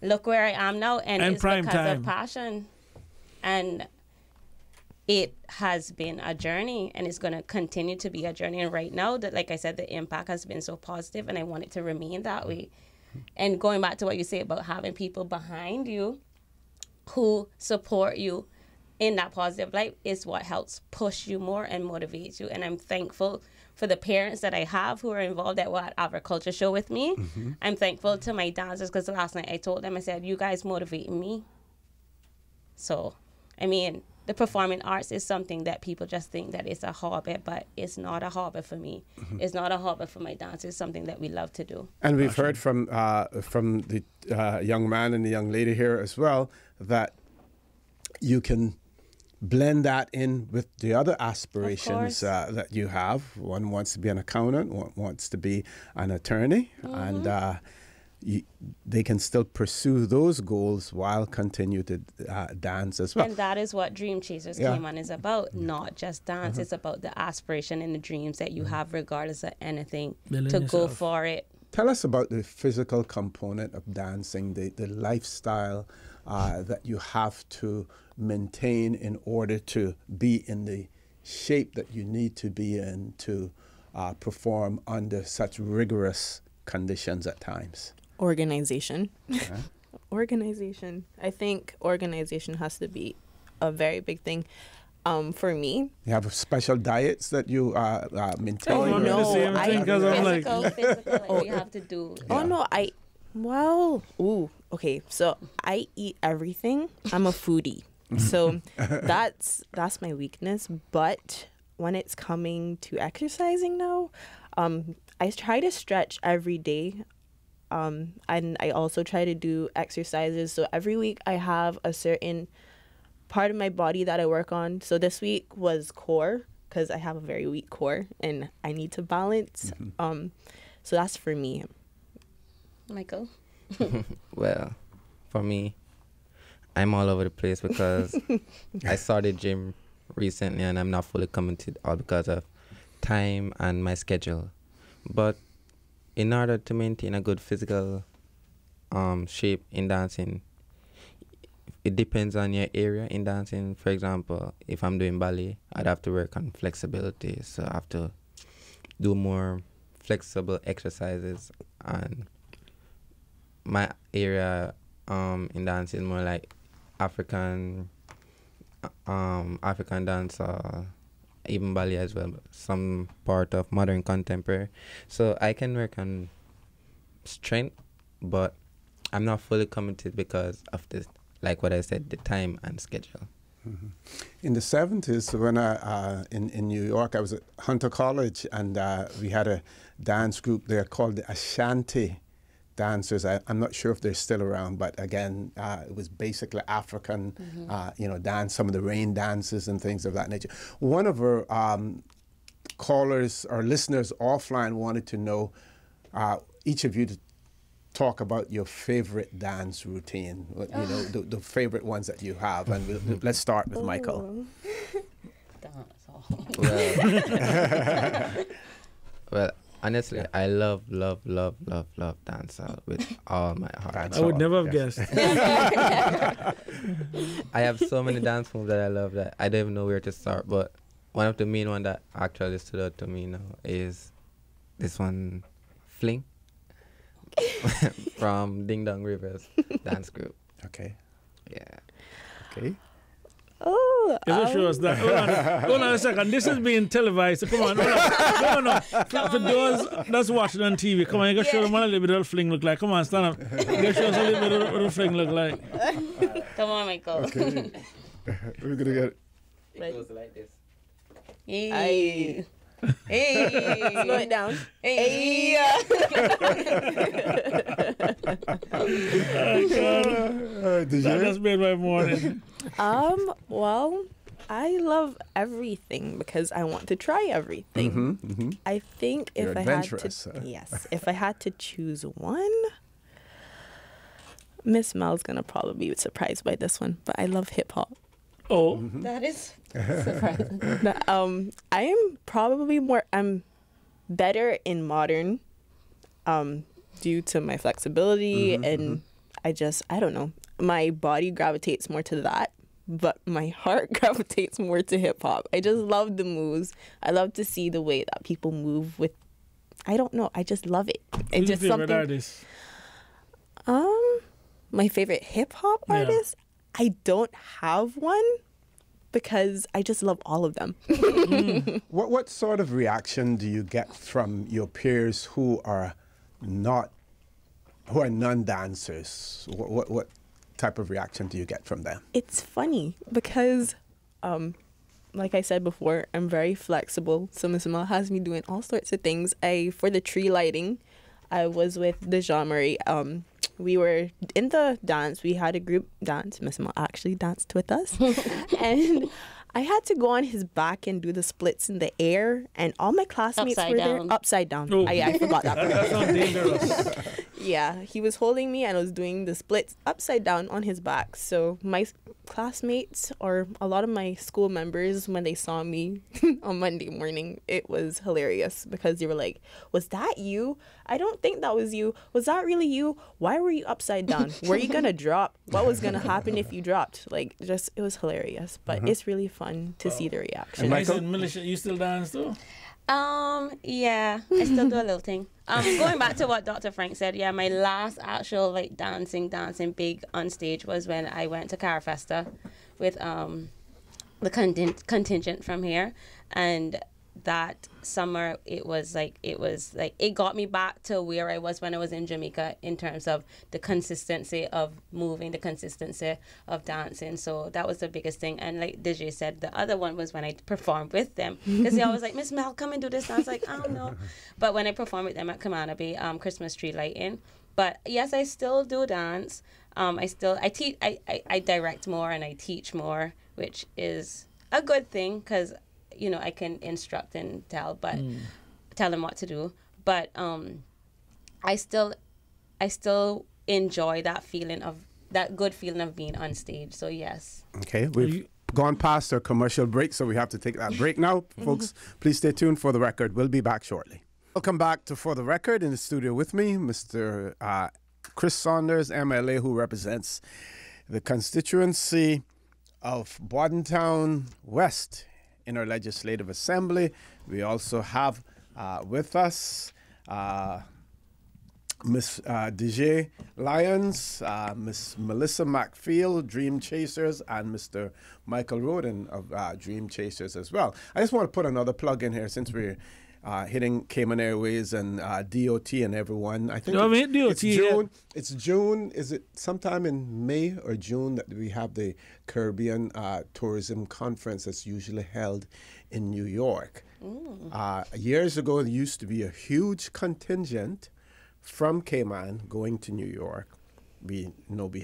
Look where I am now. And it's because of passion. And it has been a journey, and it's going to continue to be a journey. And right now, that, like I said, the impact has been so positive, and I want it to remain that way. And going back to what you say about having people behind you who support you in that positive light is what helps push you more and motivates you. And I'm thankful for the parents that I have who are involved at what agriculture show with me. Mm-hmm. I'm thankful to my dancers, because last night I told them, I said, you guys motivate me. So, I mean, the performing arts is something that people just think that it's a hobby, but it's not a hobby for me. Mm-hmm. It's not a hobby for my dancers. It's something that we love to do. And we've heard from the young man and the young lady here as well that you can blend that in with the other aspirations that you have. One wants to be an accountant, one wants to be an attorney, and they can still pursue those goals while continue to dance as well. And that is what Dreamchasers Cayman is about, not just dance. It's about the aspiration and the dreams that you have regardless of anything, to go for it. Tell us about the physical component of dancing, the lifestyle that you have to maintain in order to be in the shape that you need to be in to perform under such rigorous conditions at times. Organization. Organization. I think organization has to be a very big thing. For me, you have special diets that you maintain. Oh no, physical. You have to do. Oh no, okay. So I eat everything. I'm a foodie, so that's my weakness. But when it's coming to exercising now, I try to stretch every day. And I also try to do exercises. So every week I have a certain part of my body that I work on. So this week was core, because I have a very weak core and I need to balance. Mm-hmm. So that's for me. Michael? Well, for me, I'm all over the place because I started gym recently and I'm not fully coming to it all because of time and my schedule. But in order to maintain a good physical shape in dancing, it depends on your area in dancing. For example, if I'm doing ballet, I'd have to work on flexibility. So I have to do more flexible exercises. And my area in dancing is more like African dance, even ballet as well, some part of modern contemporary. So I can work on strength, but I'm not fully committed because of this, like what I said, the time and schedule. Mm-hmm. In the 70s, when in New York, I was at Hunter College, and we had a dance group there called the Ashanti Dancers. I'm not sure if they're still around, but again, it was basically African, dance, some of the rain dances and things of that nature. One of our callers or listeners offline wanted to know each of you to talk about your favorite dance routine, the favorite ones that you have. And let's start with Michael. Well, honestly, I love dancehall with all my heart. I would never have guessed. I have so many dance moves that I love that I don't even know where to start. But one of the main one that actually stood out to me now is this one, Fling, from Ding Dong Rivers dance group. Okay. Yeah. Okay. Oh, show us that. Hold on a second. This is being televised. So come on. No. For those that's watching on TV, come on, you can show them a little bit of fling look like. Come on, stand up. You can show us a little bit of what the fling look like. Come on, Michael. Okay. We're going to get It goes like this. Hey. Slow it down. Hey. That's made my morning. Well, I love everything because I want to try everything. Mm-hmm, mm-hmm. I think if I had to choose one, Miss Mel's gonna probably be surprised by this one, but I love hip hop. Oh, That is surprising. I'm better in modern, due to my flexibility and I don't know. My body gravitates more to that, but my heart gravitates more to hip hop. I just love the moves. I love to see the way that people move with. I don't know. I just love it. It's just favorite something. artist? My favorite hip hop artist. I don't have one because I just love all of them. What sort of reaction do you get from your peers who are non-dancers? What type of reaction do you get from them? It's funny because, like I said before, I'm very flexible. So Miss Mel has me doing all sorts of things. For the tree lighting, I was with Dejea. We were in the dance. We had a group dance. Miss Mel actually danced with us. And I had to go on his back and do the splits in the air. And all my classmates were there. Upside down. Oh. I forgot that part. That sounds dangerous. Yeah, he was holding me and I was doing the splits upside down on his back. So my classmates or a lot of my school members, when they saw me on Monday morning, it was hilarious because they were like, was that you? I don't think that was you. Was that really you? Why were you upside down? Were you going to drop? What was going to happen if you dropped? It was hilarious. But it's really fun to see the reaction. Michael, Militia, you still dance too? Yeah, I still do a little thing. Going back to what Dr. Frank said, yeah, my last actual dancing big on stage was when I went to Carafesta with the contingent from here, and that summer it got me back to where I was when I was in Jamaica in terms of the consistency of moving, the consistency of dancing. So that was the biggest thing. And like Dejea said, the other one was when I performed with them, because they always like, Miss Mel, come and do this. And I was like, I don't know. But when I performed with them at Cayman Bay, Christmas tree lighting. But yes, I still do dance. I teach. I direct more and I teach more, which is a good thing because I can instruct and tell them what to do. But I still enjoy that good feeling of being on stage. So yes. Okay, we've gone past our commercial break, so we have to take that break now. Folks, please stay tuned for the record. We'll be back shortly. Welcome back to For the Record. In the studio with me, Mr. Chris Saunders, MLA, who represents the constituency of Bordentown West in our Legislative Assembly. We also have with us Miss Dejea Lyons, Miss Melissa McField, Dreamchasers, and Mr. Michael Rhoden of Dreamchasers as well. I just want to put another plug in here since we're hitting Cayman Airways and DOT and everyone. I think it's June. It's June. Is it sometime in May or June that we have the Caribbean Tourism Conference that's usually held in New York? Years ago, there used to be a huge contingent from Cayman going to New York. We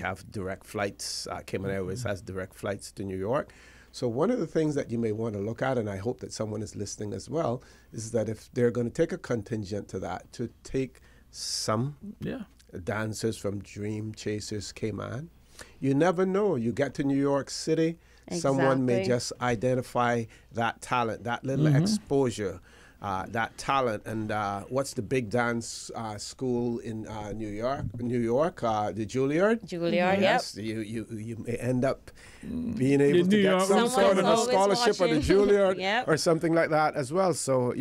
have direct flights. Cayman Airways has direct flights to New York. So one of the things that you may want to look at, and I hope that someone is listening as well, is that if they're going to take a contingent to that, to take some dancers from Dreamchasers Cayman. You never know. You get to New York City, someone may just identify that talent, that little exposure, that talent. And what's the big dance school in New York? The Juilliard? Juilliard, yes. You may end up being able to get some sort of a scholarship at the Juilliard or something like that as well. So,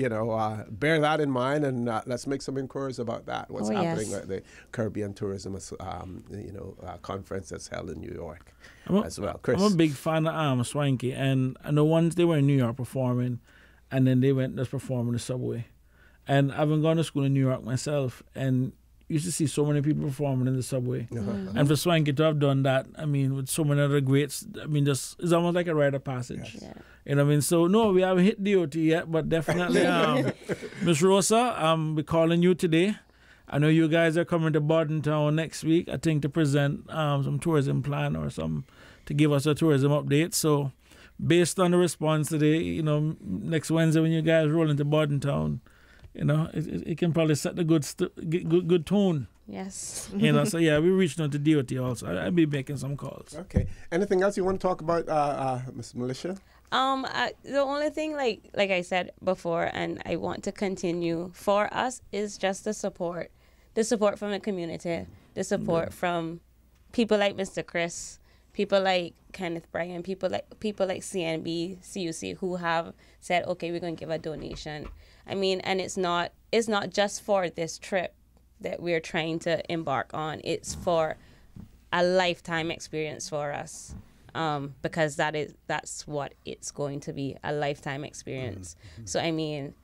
bear that in mind, and let's make some inquiries about that. What's happening at the Caribbean Tourism conference that's held in New York as well. Chris? I'm a big fan of Swanky, and I know once they were in New York performing, and then they went to perform in the subway. And I've been going to school in New York myself, and used to see so many people performing in the subway. And for Swanky to have done that, I mean, with so many other greats, I mean, it's almost like a rite of passage. Yes. You know what I mean? So, no, we haven't hit DOT yet, but definitely, Miss Rosa, we're calling you today. I know you guys are coming to Bordentown next week, I think, to present some tourism plan or to give us a tourism update. So, based on the response today, next Wednesday when you guys roll into Bordentown, it can probably set the good tone. Yes. So we're reaching out to DOT also. I'll be making some calls. Okay. Anything else you want to talk about, Ms. Militia? The only thing, like I said before, and I want to continue for us, is just the support from the community, the support from people like Mr. Chris, people like Kenneth Bryan, people like CNB, CUC, who have said, okay, we're going to give a donation. I mean, and it's not just for this trip that we're trying to embark on. It's for a lifetime experience for us, because that's what it's going to be, a lifetime experience. So, I mean,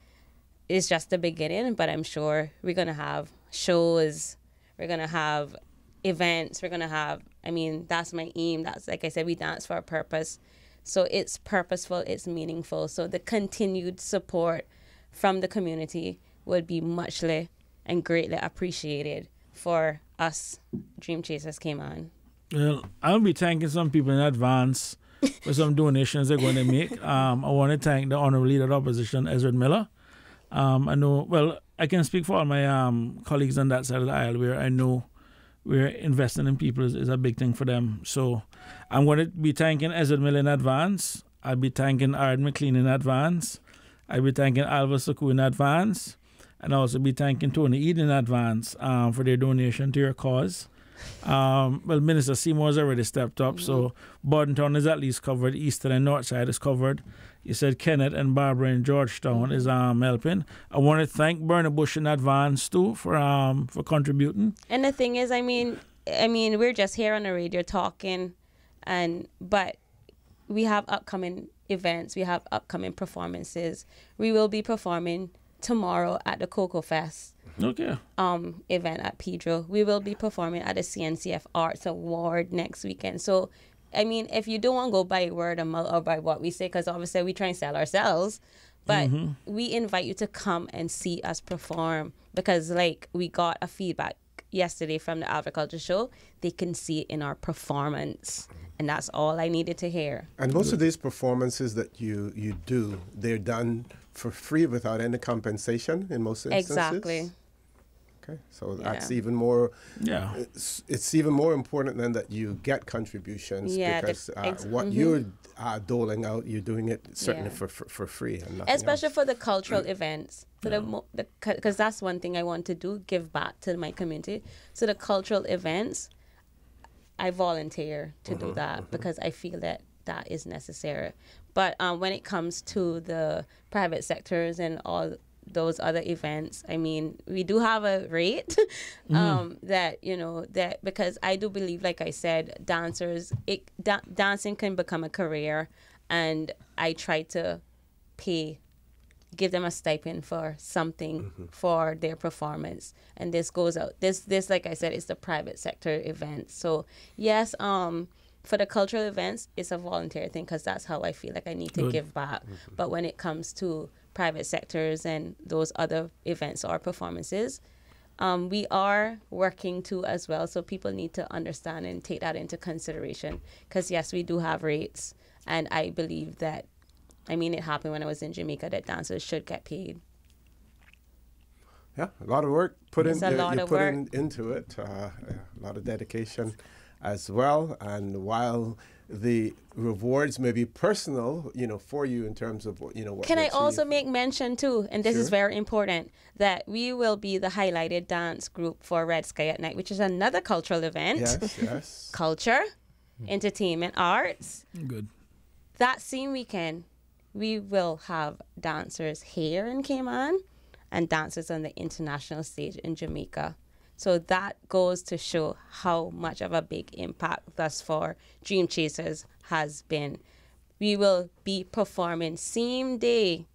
it's just the beginning, but I'm sure we're going to have shows, we're going to have events, we're going to have, I mean, that's my aim. That's, like I said, we dance for a purpose. So it's purposeful, it's meaningful. So the continued support from the community would be muchly and greatly appreciated for us Dreamchasers Cayman. Well, I'll be thanking some people in advance for some donations they're going to make. I want to thank the Honorable Leader of the Opposition, Ezra Miller. I can speak for all my colleagues on that side of the aisle, where I know we're investing in people is a big thing for them. So I'm going to be thanking Ezra Miller in advance. I'll be thanking Ard McLean in advance. I'll be thanking Alva Suku in advance. And I'll also be thanking Tony Eden in advance for their donation to your cause. Minister Seymour has already stepped up, so Bordentown is at least covered. Eastern and North Side is covered. You said Kenneth and Barbara in Georgetown is helping. I want to thank Bernie Bush in advance too for contributing. And the thing is, I mean, we're just here on the radio talking, but we have upcoming events, we have upcoming performances. We will be performing tomorrow at the Cocoa Fest. Okay. Event at Pedro. We will be performing at the CNCF Arts Award next weekend. So, I mean, if you don't want to go by word of mouth or by what we say, because obviously we try and sell ourselves, but we invite you to come and see us perform, because like we got a feedback yesterday from the Agriculture Show, they can see it in our performance. And that's all I needed to hear. And most of these performances that you do, they're done for free without any compensation in most instances? Exactly. Okay, so that's even more. Yeah, it's even more important than that you get contributions, because what you're doling out, you're doing it certainly for free, and nothing especially else. For the cultural events, because that's one thing I want to do, give back to my community. So the cultural events, I volunteer to do that because I feel that is necessary. But when it comes to the private sectors and all those other events, I mean, we do have a rate that because I do believe, like I said, dancers, dancing can become a career, and I try to pay give them a stipend for something for their performance. And this goes out. This, like I said, is the private sector event. So yes, for the cultural events, it's a volunteer thing because that's how I feel like I need to give back. But when it comes to private sectors and those other events or performances, we are working too as well. So people need to understand and take that into consideration. Because yes, we do have rates. And I believe that, it happened when I was in Jamaica, that dancers should get paid. Yeah, a lot of work into it, a lot of dedication as well. And while the rewards may be personal, for you in terms of, what Can I also make mention too, and this is very important, that we will be the highlighted dance group for Red Sky at Night, which is another cultural event. Yes. Culture, entertainment, arts. Good. That same weekend, we will have dancers here in Cayman and dancers on the international stage in Jamaica. So that goes to show how much of a big impact thus far Dreamchasers has been. We will be performing same day,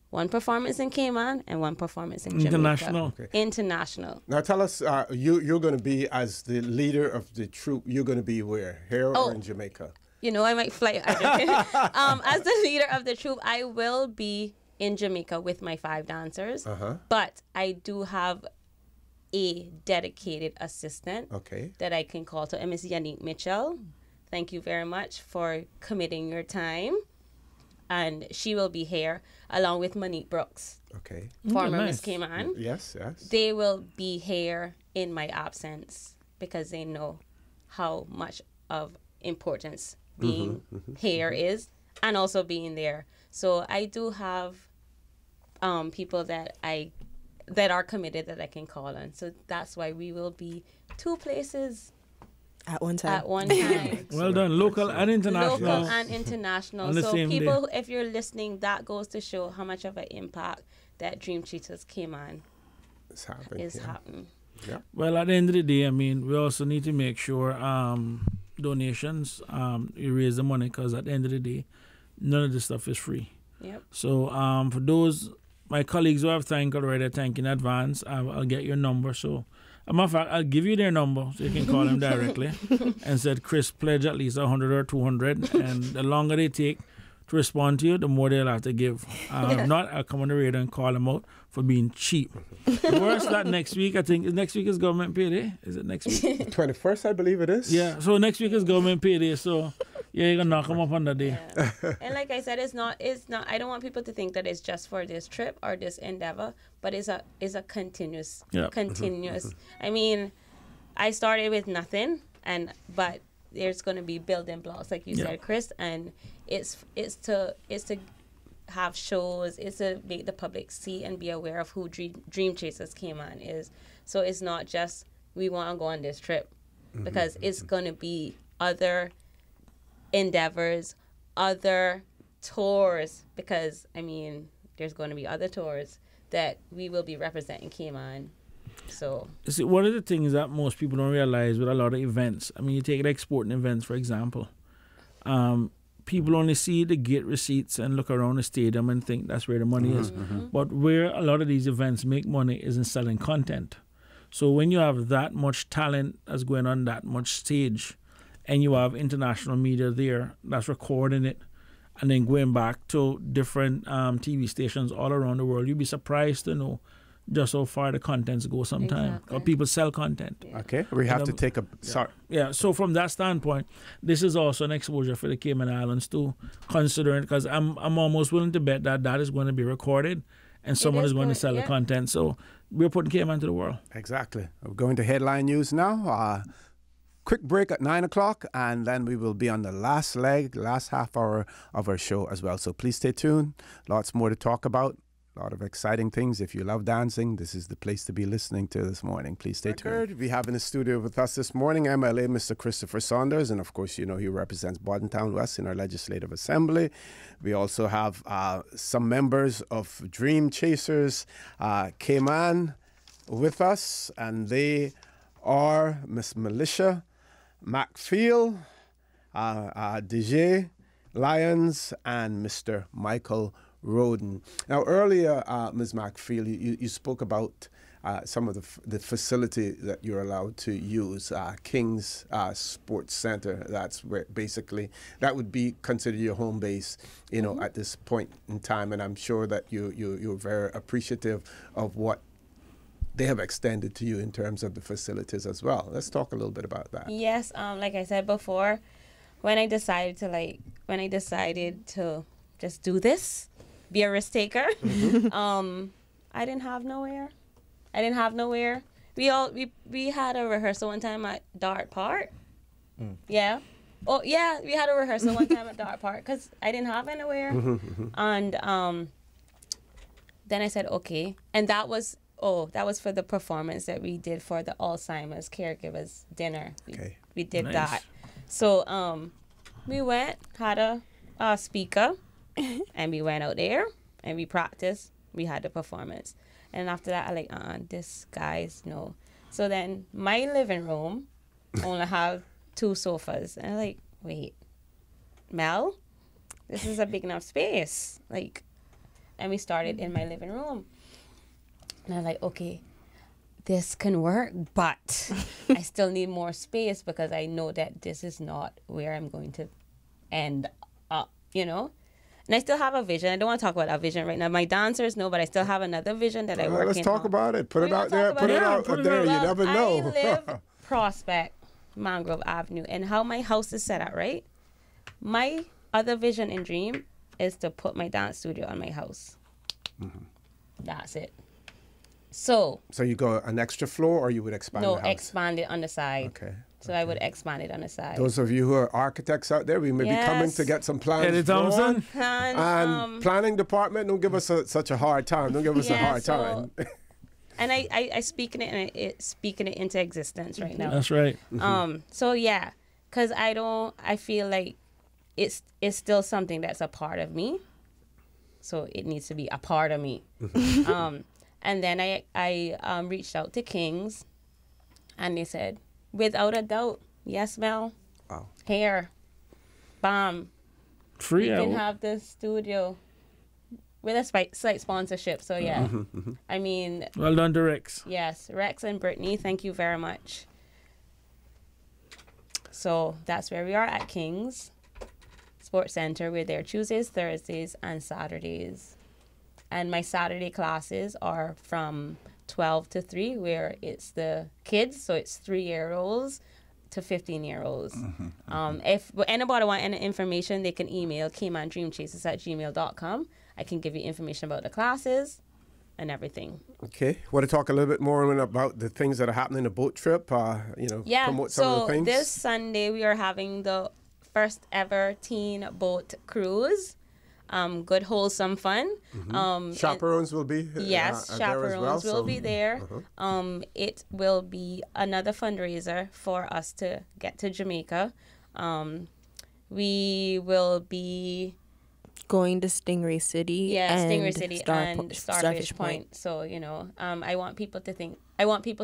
one performance in Cayman and one performance in International. Jamaica. International. Now tell us, you're going to be, as the leader of the troupe, you're going to be where? Here or in Jamaica? I might fly. As the leader of the troupe, I will be in Jamaica with my 5 dancers. But I do have a dedicated assistant that I can call to Miss Yannick Mitchell. Thank you very much for committing your time. And she will be here along with Monique Brooks. Former Miss Cayman. Yes. They will be here in my absence because they know how much of importance being here is, and also being there. So I do have people that are committed that I can call on. So that's why we will be 2 places at one time. Well done. Local and international. So people, if you're listening, that goes to show how much of an impact that Dreamchasers Cayman is happening. Yeah. Well, at the end of the day, we also need to make sure donations, you raise the money, because at the end of the day, none of this stuff is free. Yep. So for those, my colleagues who have thanked already, thank in advance. I'll get your number. So, as a matter of fact, I'll give you their number so you can call them directly and said, Chris, pledge at least 100 or 200. And the longer they take to respond to you, the more they'll have to give. If not, I'll come on the radio and call them out for being cheap. Worse, that next week, I think, next week is government payday. Is it next week? 21st, I believe it is. Yeah, so next week is government payday, so yeah, you're going to knock them up on that day. Yeah. And like I said, it's not, I don't want people to think that it's just for this trip or this endeavor, but it's a continuous. I started with nothing, but there's going to be building blocks, like you said, Chris, and it's to have shows, it's to make the public see and be aware of who Dreamchasers Cayman is. So it's not just we want to go on this trip, because it's going to be other endeavors, other tours, because there's going to be other tours that we will be representing Cayman. So see, one of the things that most people don't realize with a lot of events, you take the exporting events, for example, people only see the gate receipts and look around the stadium and think that's where the money is. But where a lot of these events make money is in selling content. So when you have that much talent that's going on that much stage, and you have international media there that's recording it, and then going back to different TV stations all around the world, you'd be surprised to know just how far the contents go sometimes. Or people sell content. Yeah. Okay, we have to take a... Sorry. Yeah, so from that standpoint, this is also an exposure for the Cayman Islands too, considering, because I'm almost willing to bet that is going to be recorded and someone is going to sell the content. So we're putting Cayman to the world. Exactly. We're going to headline news now. Quick break at 9 o'clock, and then we will be on the last half hour of our show as well. So please stay tuned. Lots more to talk about. A lot of exciting things. If you love dancing, this is the place to be listening to this morning. Please stay tuned. We have in the studio with us this morning, MLA Mr. Christopher Saunders, and of course, he represents Bordentown West in our Legislative Assembly. We also have some members of Dreamchasers Cayman with us, and they are Miss Militia McField, Dejea, Lyons, and Mr. Michael Rhoden. Now, earlier, Ms. McField, you spoke about some of the facility that you're allowed to use, King's Sports Center. That's where basically that would be considered your home base, you know, at this point in time. And I'm sure that you're very appreciative of what they have extended to you in terms of the facilities as well. Let's talk a little bit about that. Yes, like I said before, when I decided to just do this, be a risk taker, I didn't have nowhere. We had a rehearsal one time at Dart Park. Yeah. Oh yeah, we had a rehearsal one time at Dart Park because I didn't have anywhere. And then I said okay, and that was for the performance that we did for the Alzheimer's caregivers dinner. We did that. So we went, had a speaker, and we went out there and we practiced. We had the performance. And after that, I like, this guy's no. So then my living room only have 2 sofas. And I'm like, wait, Mel, this is a big enough space. Like, and we started in my living room. And I'm like, okay, this can work, but I still need more space because I know that this is not where I'm going to end up, you know? And I still have a vision. I don't want to talk about that vision right now. My dancers know, but I still have another vision that I work in. Let's talk about it. Put it out there. Put it out there. You never know. I live Prospect, Mangrove Avenue, and how my house is set up, right? My other vision and dream is to put my dance studio on my house. That's it. So you go an extra floor, or you would expand the house? No, expand it on the side. Okay. So I would expand it on the side. Those of you who are architects out there, we may be coming to get some plans drawn. And planning department, don't give us such a hard time. Don't give us a hard time. And I speaking it into existence right now. That's right. So yeah, because I feel like it's still something that's a part of me. So it needs to be a part of me. And then I reached out to King's, and they said, without a doubt, yes, Mel. Wow. Here, bam. Free You out. can have the studio with a slight sponsorship. So yeah, I mean. Well done to Rex. Yes, Rex and Brittany, thank you very much. So that's where we are at King's Sports Center. We're there Tuesdays, Thursdays, and Saturdays. And my Saturday classes are from 12 to 3, where it's the kids, so it's 3-year-olds to 15-year-olds. If anybody want any information, they can email caymandreamchasers@gmail.com. I can give you information about the classes and everything. Okay. Want to talk a little bit more about the things that are happening, the boat trip, promote some of the things? This Sunday we are having the first ever teen boat cruise. Good wholesome fun. Chaperones will be yes, chaperones will be there. It will be another fundraiser for us to get to Jamaica. We will be going to Stingray City. Stingray City and Starfish Point. So I want people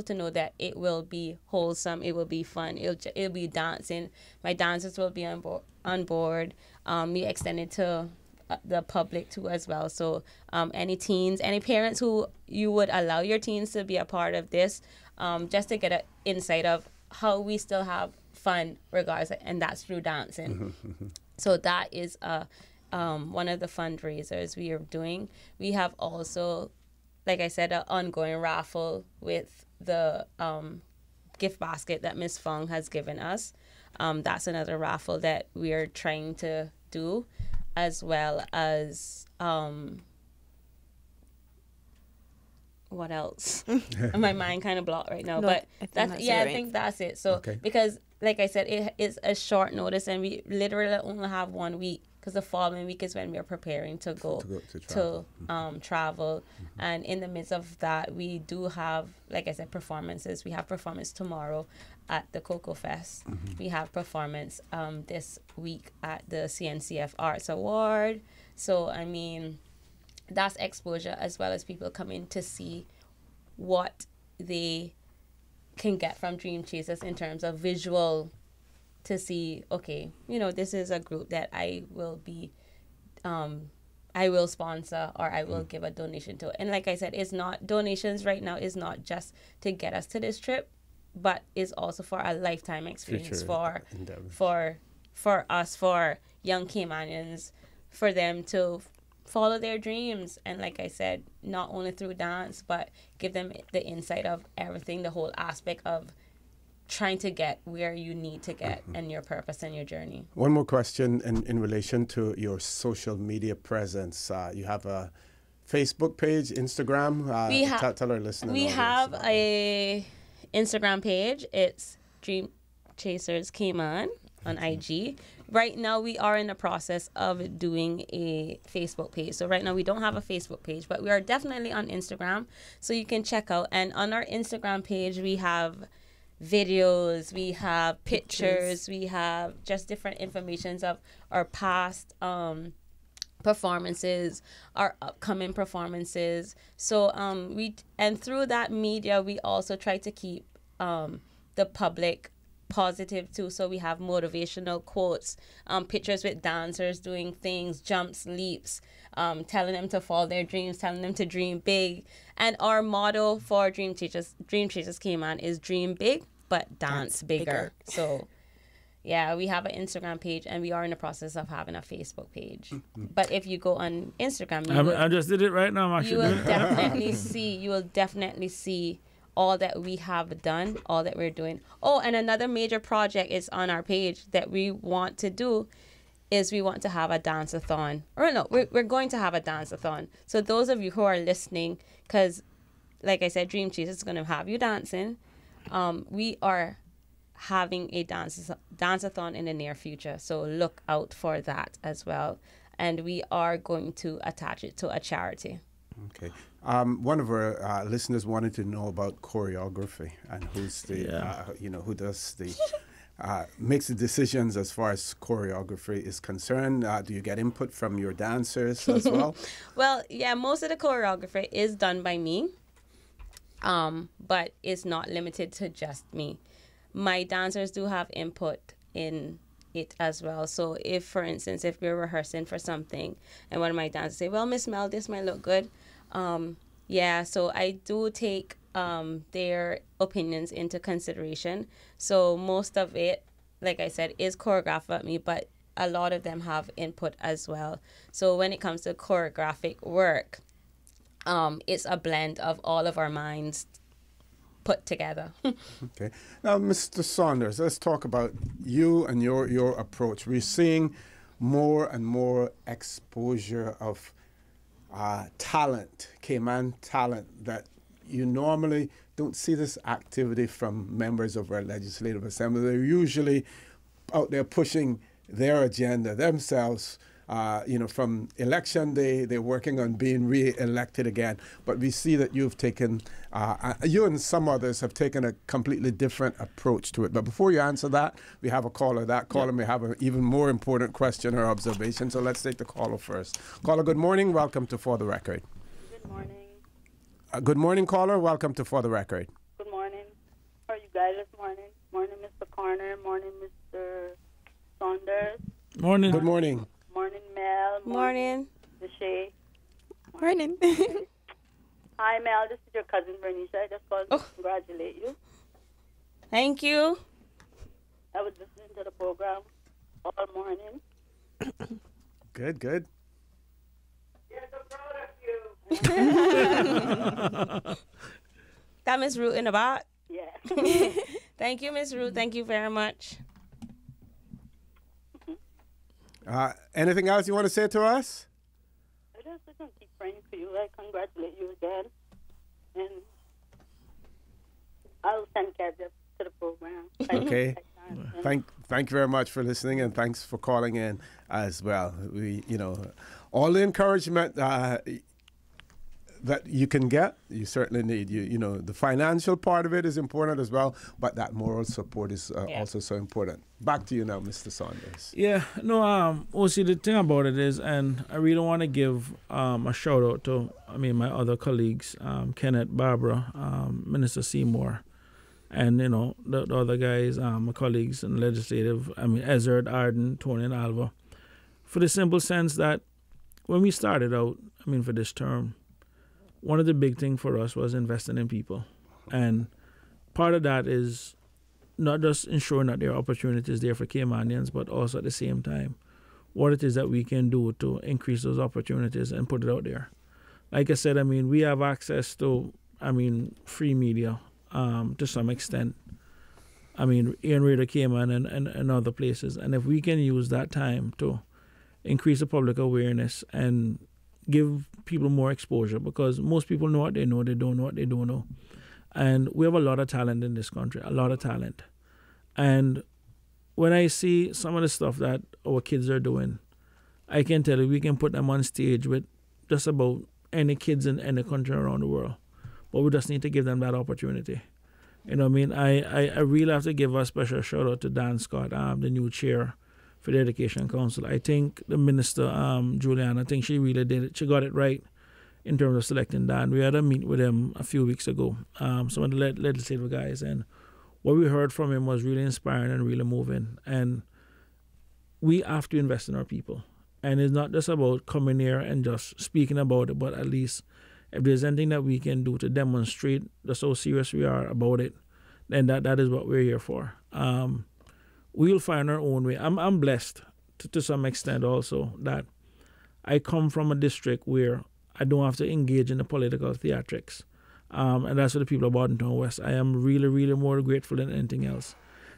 to know that it will be wholesome. It will be fun. It'll be dancing. My dancers will be on board. We extended to the public too as well. So any teens, any parents who you would allow your teens to be a part of this, just to get an insight of how we still have fun regardless, and that's through dancing. So that is one of the fundraisers we are doing. We have also, like I said, an ongoing raffle with the gift basket that Miss Fong has given us. That's another raffle that we are trying to do, as well as what else? My mind kind of blocked right now, but I think that's it. So because, like I said, it is a short notice, and we literally only have 1 week, because the following week is when we are preparing to go to travel. And in the midst of that, we do have, like I said, performances. We have performance tomorrow at the Cocoa Fest. We have performance this week at the CNCF Arts Award. So, I mean, that's exposure, as well as people coming to see what they can get from Dreamchasers in terms of visual, to see, okay, this is a group that I will be I will sponsor or I will give a donation to it. And like I said, it's not donations right now is not just to get us to this trip, but is also for a lifetime experience for us, for young Caymanians, for them to follow their dreams. And like I said, not only through dance, but give them the insight of everything, the whole aspect of trying to get where you need to get and your purpose and your journey. One more question in relation to your social media presence. You have a Facebook page, Instagram. Tell our listeners. We have a Instagram page. It's Dreamchasers Cayman on IG. Right now, we are in the process of doing a Facebook page. So right now, we don't have a Facebook page, but we are definitely on Instagram. So you can check out. And on our Instagram page, we have videos, we have pictures, we have just different informations of our past performances, our upcoming performances. So through that media, we also try to keep the public positive too. So we have motivational quotes, pictures with dancers doing things, jumps, leaps, telling them to follow their dreams, telling them to dream big. And our motto for Dreamchasers Cayman is dream big, but dance bigger. So yeah, we have an Instagram page and we are in the process of having a Facebook page. But if you go on Instagram, I just did it right now. You will definitely see all that we have done, all that we're doing. Oh, and another major project is on our page that we want to do is we want to have a dance-a-thon. Or no, we're going to have a dance-a-thon. So those of you who are listening, because like I said, Dreamchasers is going to have you dancing. We are having a dance-a-thon in the near future. So look out for that as well. And we are going to attach it to a charity. Okay. One of our listeners wanted to know about choreography and who's the, who does the, makes the decisions as far as choreography is concerned. Do you get input from your dancers as well? Well, yeah, most of the choreography is done by me, but it's not limited to just me. My dancers do have input in it as well. So if, for instance, if we're rehearsing for something and one of my dancers say, well, Miss Mel, this might look good. So I do take their opinions into consideration. So most of it, like I said, is choreographed by me, but a lot of them have input as well. So when it comes to choreographic work, it's a blend of all of our minds put together. Okay. Now, Mr. Saunders, let's talk about you and your approach. We're seeing more and more exposure of talent, Cayman talent, that you normally don't see this activity from members of our Legislative Assembly. They're usually out there pushing their agenda themselves. From election day, they're working on being re-elected again. But we see that you've taken, you and some others have taken a completely different approach to it. But before you answer that, we have a caller. That caller may have an even more important question or observation. So let's take the caller first. Caller, good morning. Welcome to For the Record. Good morning. Good morning, caller. Welcome to For the Record. Good morning. How are you guys this morning? Morning, Mr. Corner. Morning, Mr. Saunders. Morning. Good morning. Morning, Mel. Morning. Dejea. Morning. Hi, Mel. This is your cousin, Bernice. I just called to congratulate you. Thank you. I was listening to the program all morning. Good. Yes, I'm proud of you. That Miss Ruth in the back? Yeah. Thank you, Miss Ruth. Thank you very much. Anything else you want to say to us? I just going to keep praying for you. I congratulate you again. And I'll send gadgets to the program. Okay. Thank you very much for listening, and thanks for calling in as well. We, all the encouragement that you can get, you certainly need. The financial part of it is important as well, but that moral support is also so important. Back to you now, Mr. Saunders. Yeah, no, the thing about it is, and I really want to give a shout out to, my other colleagues, Kenneth, Barbara, Minister Seymour, and, the other guys, my colleagues in legislative, Ezard, Arden, Tony, and Alva, for the simple sense that when we started out, for this term, one of the big things for us was investing in people. And part of that is not just ensuring that there are opportunities there for Caymanians, but also at the same time, what it is that we can do to increase those opportunities and put it out there. Like I said, we have access to, free media to some extent. Ian Radio Cayman and other places. And if we can use that time to increase the public awareness and give people more exposure, because most people know what they know, they don't know what they don't know. And we have a lot of talent in this country, a lot of talent. And when I see some of the stuff that our kids are doing, I can tell you we can put them on stage with just about any kids in any country around the world. But we just need to give them that opportunity. You know what I really have to give a special shout out to Dan Scott, the new chair for the Education Council. I think the minister, Julianne, I think she really did it. She got it right in terms of selecting Dan. We had a meet with him a few weeks ago, some of the legislative guys, and what we heard from him was really inspiring and really moving. And we have to invest in our people. And it's not just about coming here and just speaking about it, but at least if there's anything that we can do to demonstrate just how serious we are about it, then that is what we're here for. We'll find our own way. I'm blessed to some extent also that I come from a district where I don't have to engage in the political theatrics. And that's for the people of Boddington West. I am really, really more grateful than anything else.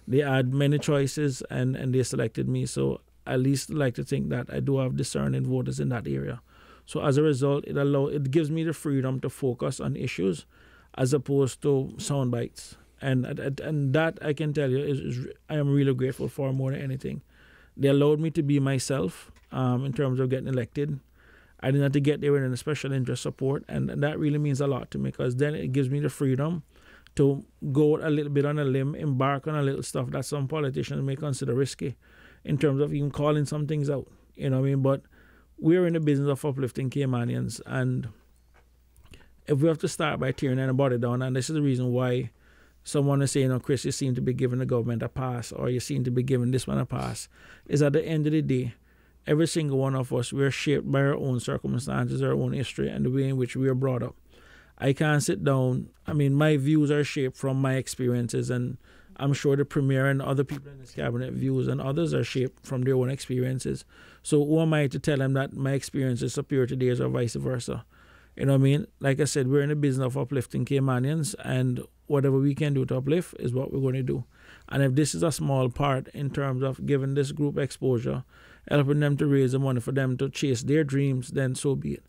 They had many choices and they selected me, so I at least like to think that I do have discerning voters in that area. So as a result, it gives me the freedom to focus on issues as opposed to sound bites. And that I can tell you is I am really grateful for more than anything. They allowed me to be myself in terms of getting elected. I didn't have to get there with any special interest support, and that really means a lot to me because then it gives me the freedom to go a little bit on a limb, embark on a little stuff that some politicians may consider risky in terms of even calling some things out. You know what I mean? But we're in the business of uplifting Caymanians, and if we have to start by tearing anybody down, and this is the reason why someone is saying, Chris, you seem to be giving the government a pass, or you seem to be giving this one a pass, is at the end of the day, every single one of us, we're shaped by our own circumstances, our own history, and the way in which we are brought up. I can't sit down. My views are shaped from my experiences, and I'm sure the Premier and other people in this cabinet views and others are shaped from their own experiences. So who am I to tell them that my experience is superior to theirs or vice versa? You know what I mean? Like I said, we're in the business of uplifting Caymanians, and whatever we can do to uplift is what we're going to do. And if this is a small part in terms of giving this group exposure, helping them to raise the money for them to chase their dreams, then so be it.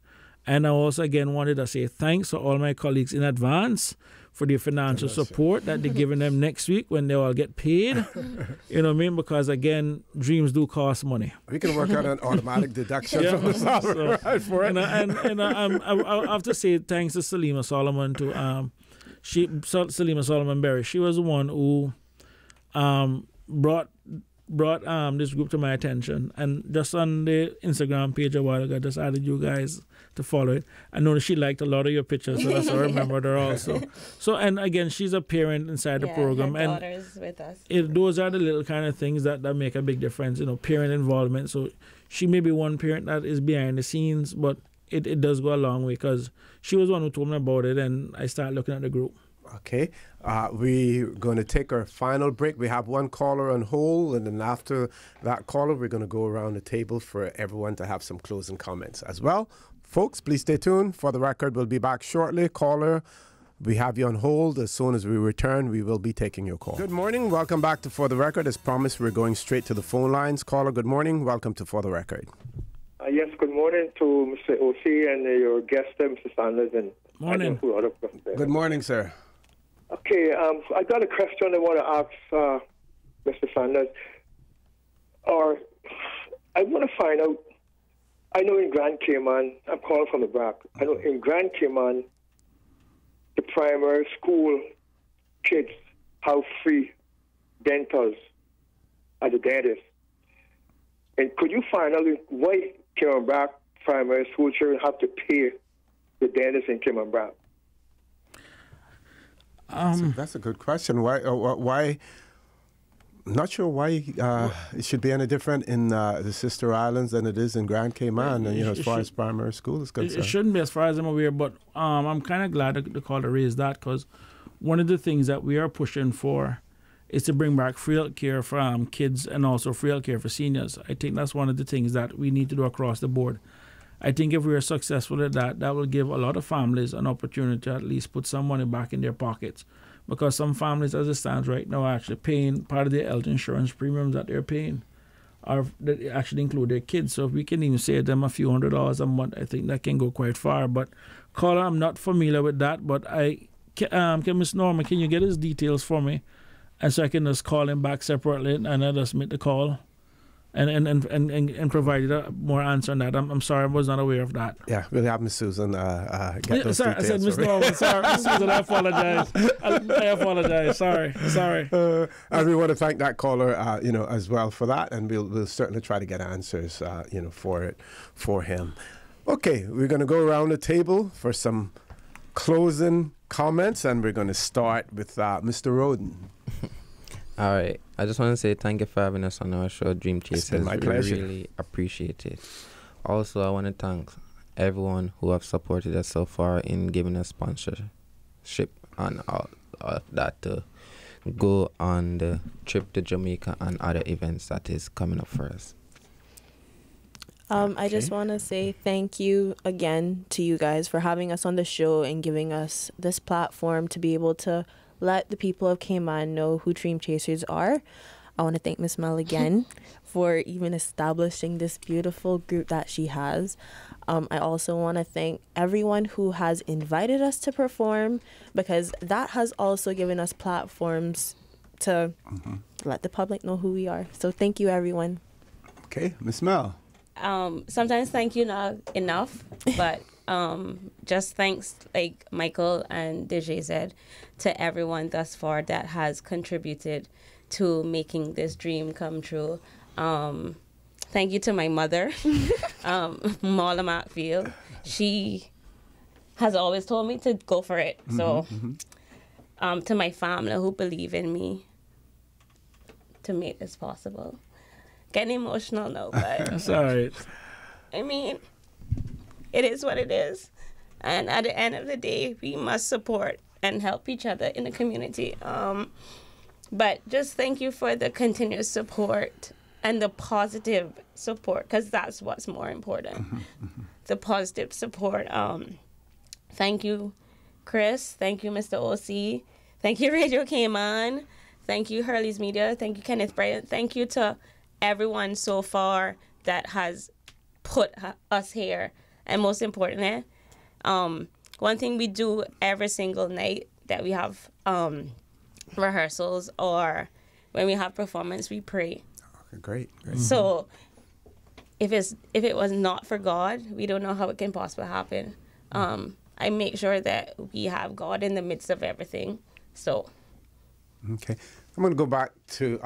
And I also, again, wanted to say thanks to all my colleagues in advance for the financial support that they're giving them next week when they all get paid. You know what I mean? Because, again, dreams do cost money. We can work out an automatic deduction from the salary for it. And I have to say thanks to Salima Solomon, Salima Solomon Berry. She was the one who brought this group to my attention, and just on the Instagram page a while ago, I just added you guys to follow it. I know she liked a lot of your pictures, so that's how I remembered her also. So, and again, she's a parent inside the program, her daughter's with us. Those are the little kind of things that make a big difference, parent involvement. So she may be one parent that is behind the scenes, but it does go a long way because she was the one who told me about it, and I started looking at the group. Okay, we're going to take our final break. We have one caller on hold, and then after that caller, we're going to go around the table for everyone to have some closing comments as well. Folks, please stay tuned. For the record, we'll be back shortly. Caller, we have you on hold. As soon as we return, we will be taking your call. Good morning. Welcome back to For the Record. As promised, we're going straight to the phone lines. Caller, good morning. Welcome to For the Record. Yes, good morning to Mr. O.C. and your guest, Mr. Sanders. And morning. Good morning, sir. Okay, I got a question I want to ask Mr. Sanders. Or I want to find out, I know in Grand Cayman, I'm calling from the back, I know in Grand Cayman, the primary school kids have free dentals at the dentist. And could you find out why Cayman Brac primary school children have to pay the dentist in Cayman Brac? That's a good question. Why not sure why it should be any different in the sister islands than it is in Grand Cayman, as far as primary school is concerned. It shouldn't be, as far as I'm aware, but I'm kind of glad the caller raised that, because one of the things that we are pushing for is to bring back free health care for kids and also free health care for seniors. I think that's one of the things that we need to do across the board. I think if we are successful at that, that will give a lot of families an opportunity to at least put some money back in their pockets. Because some families, as it stands right now, are actually paying part of their health insurance premiums that they're paying, that actually include their kids. So if we can even save them a few $100s a month, I think that can go quite far. But caller, I'm not familiar with that, but can Miss Norma, can you get his details for me, and so I can just call him back separately and I just make the call and provide you more answer on that. I'm sorry, I was not aware of that. Yeah, we'll have Miss Susan get those sorry, details. I said Miss Norman. Sorry, Miss Susan, I apologize. I apologize. Sorry. And we want to thank that caller, as well for that, and we'll certainly try to get answers, for him. Okay, we're going to go around the table for some closing comments, and we're going to start with Mr. Rhoden. All right. I just want to say thank you for having us on our show, Dreamchasers. It's been my pleasure. We really appreciate it. Also, I want to thank everyone who have supported us so far in giving us sponsorship and all of that to go on the trip to Jamaica and other events that is coming up for us. I just want to say thank you again to you guys for having us on the show and giving us this platform to be able to let the people of Cayman know who Dreamchasers are. I want to thank Miss Mel again for even establishing this beautiful group that she has. I also want to thank everyone who has invited us to perform, because that has also given us platforms to let the public know who we are. So thank you, everyone. Okay, Miss Mel. Sometimes thank you not enough, but just thanks, like Michael and Dejea said, to everyone thus far that has contributed to making this dream come true. Thank you to my mother, Mala McField. She has always told me to go for it. So to my family who believe in me to make this possible. Getting emotional now, but that's all right. I mean, it is what it is. And at the end of the day, we must support and help each other in the community. But just thank you for the continuous support and the positive support, because that's what's more important. The positive support. Thank you, Chris. Thank you, Mr. OC. Thank you, Radio Cayman. Thank you, Hurley's Media. Thank you, Kenneth Bryant. Thank you to everyone so far that has put us here. And most importantly, one thing we do every single night that we have rehearsals or when we have performance, we pray. Okay, great. So if it was not for God, we don't know how it can possibly happen. I make sure that we have God in the midst of everything. So okay, I'm going to go back to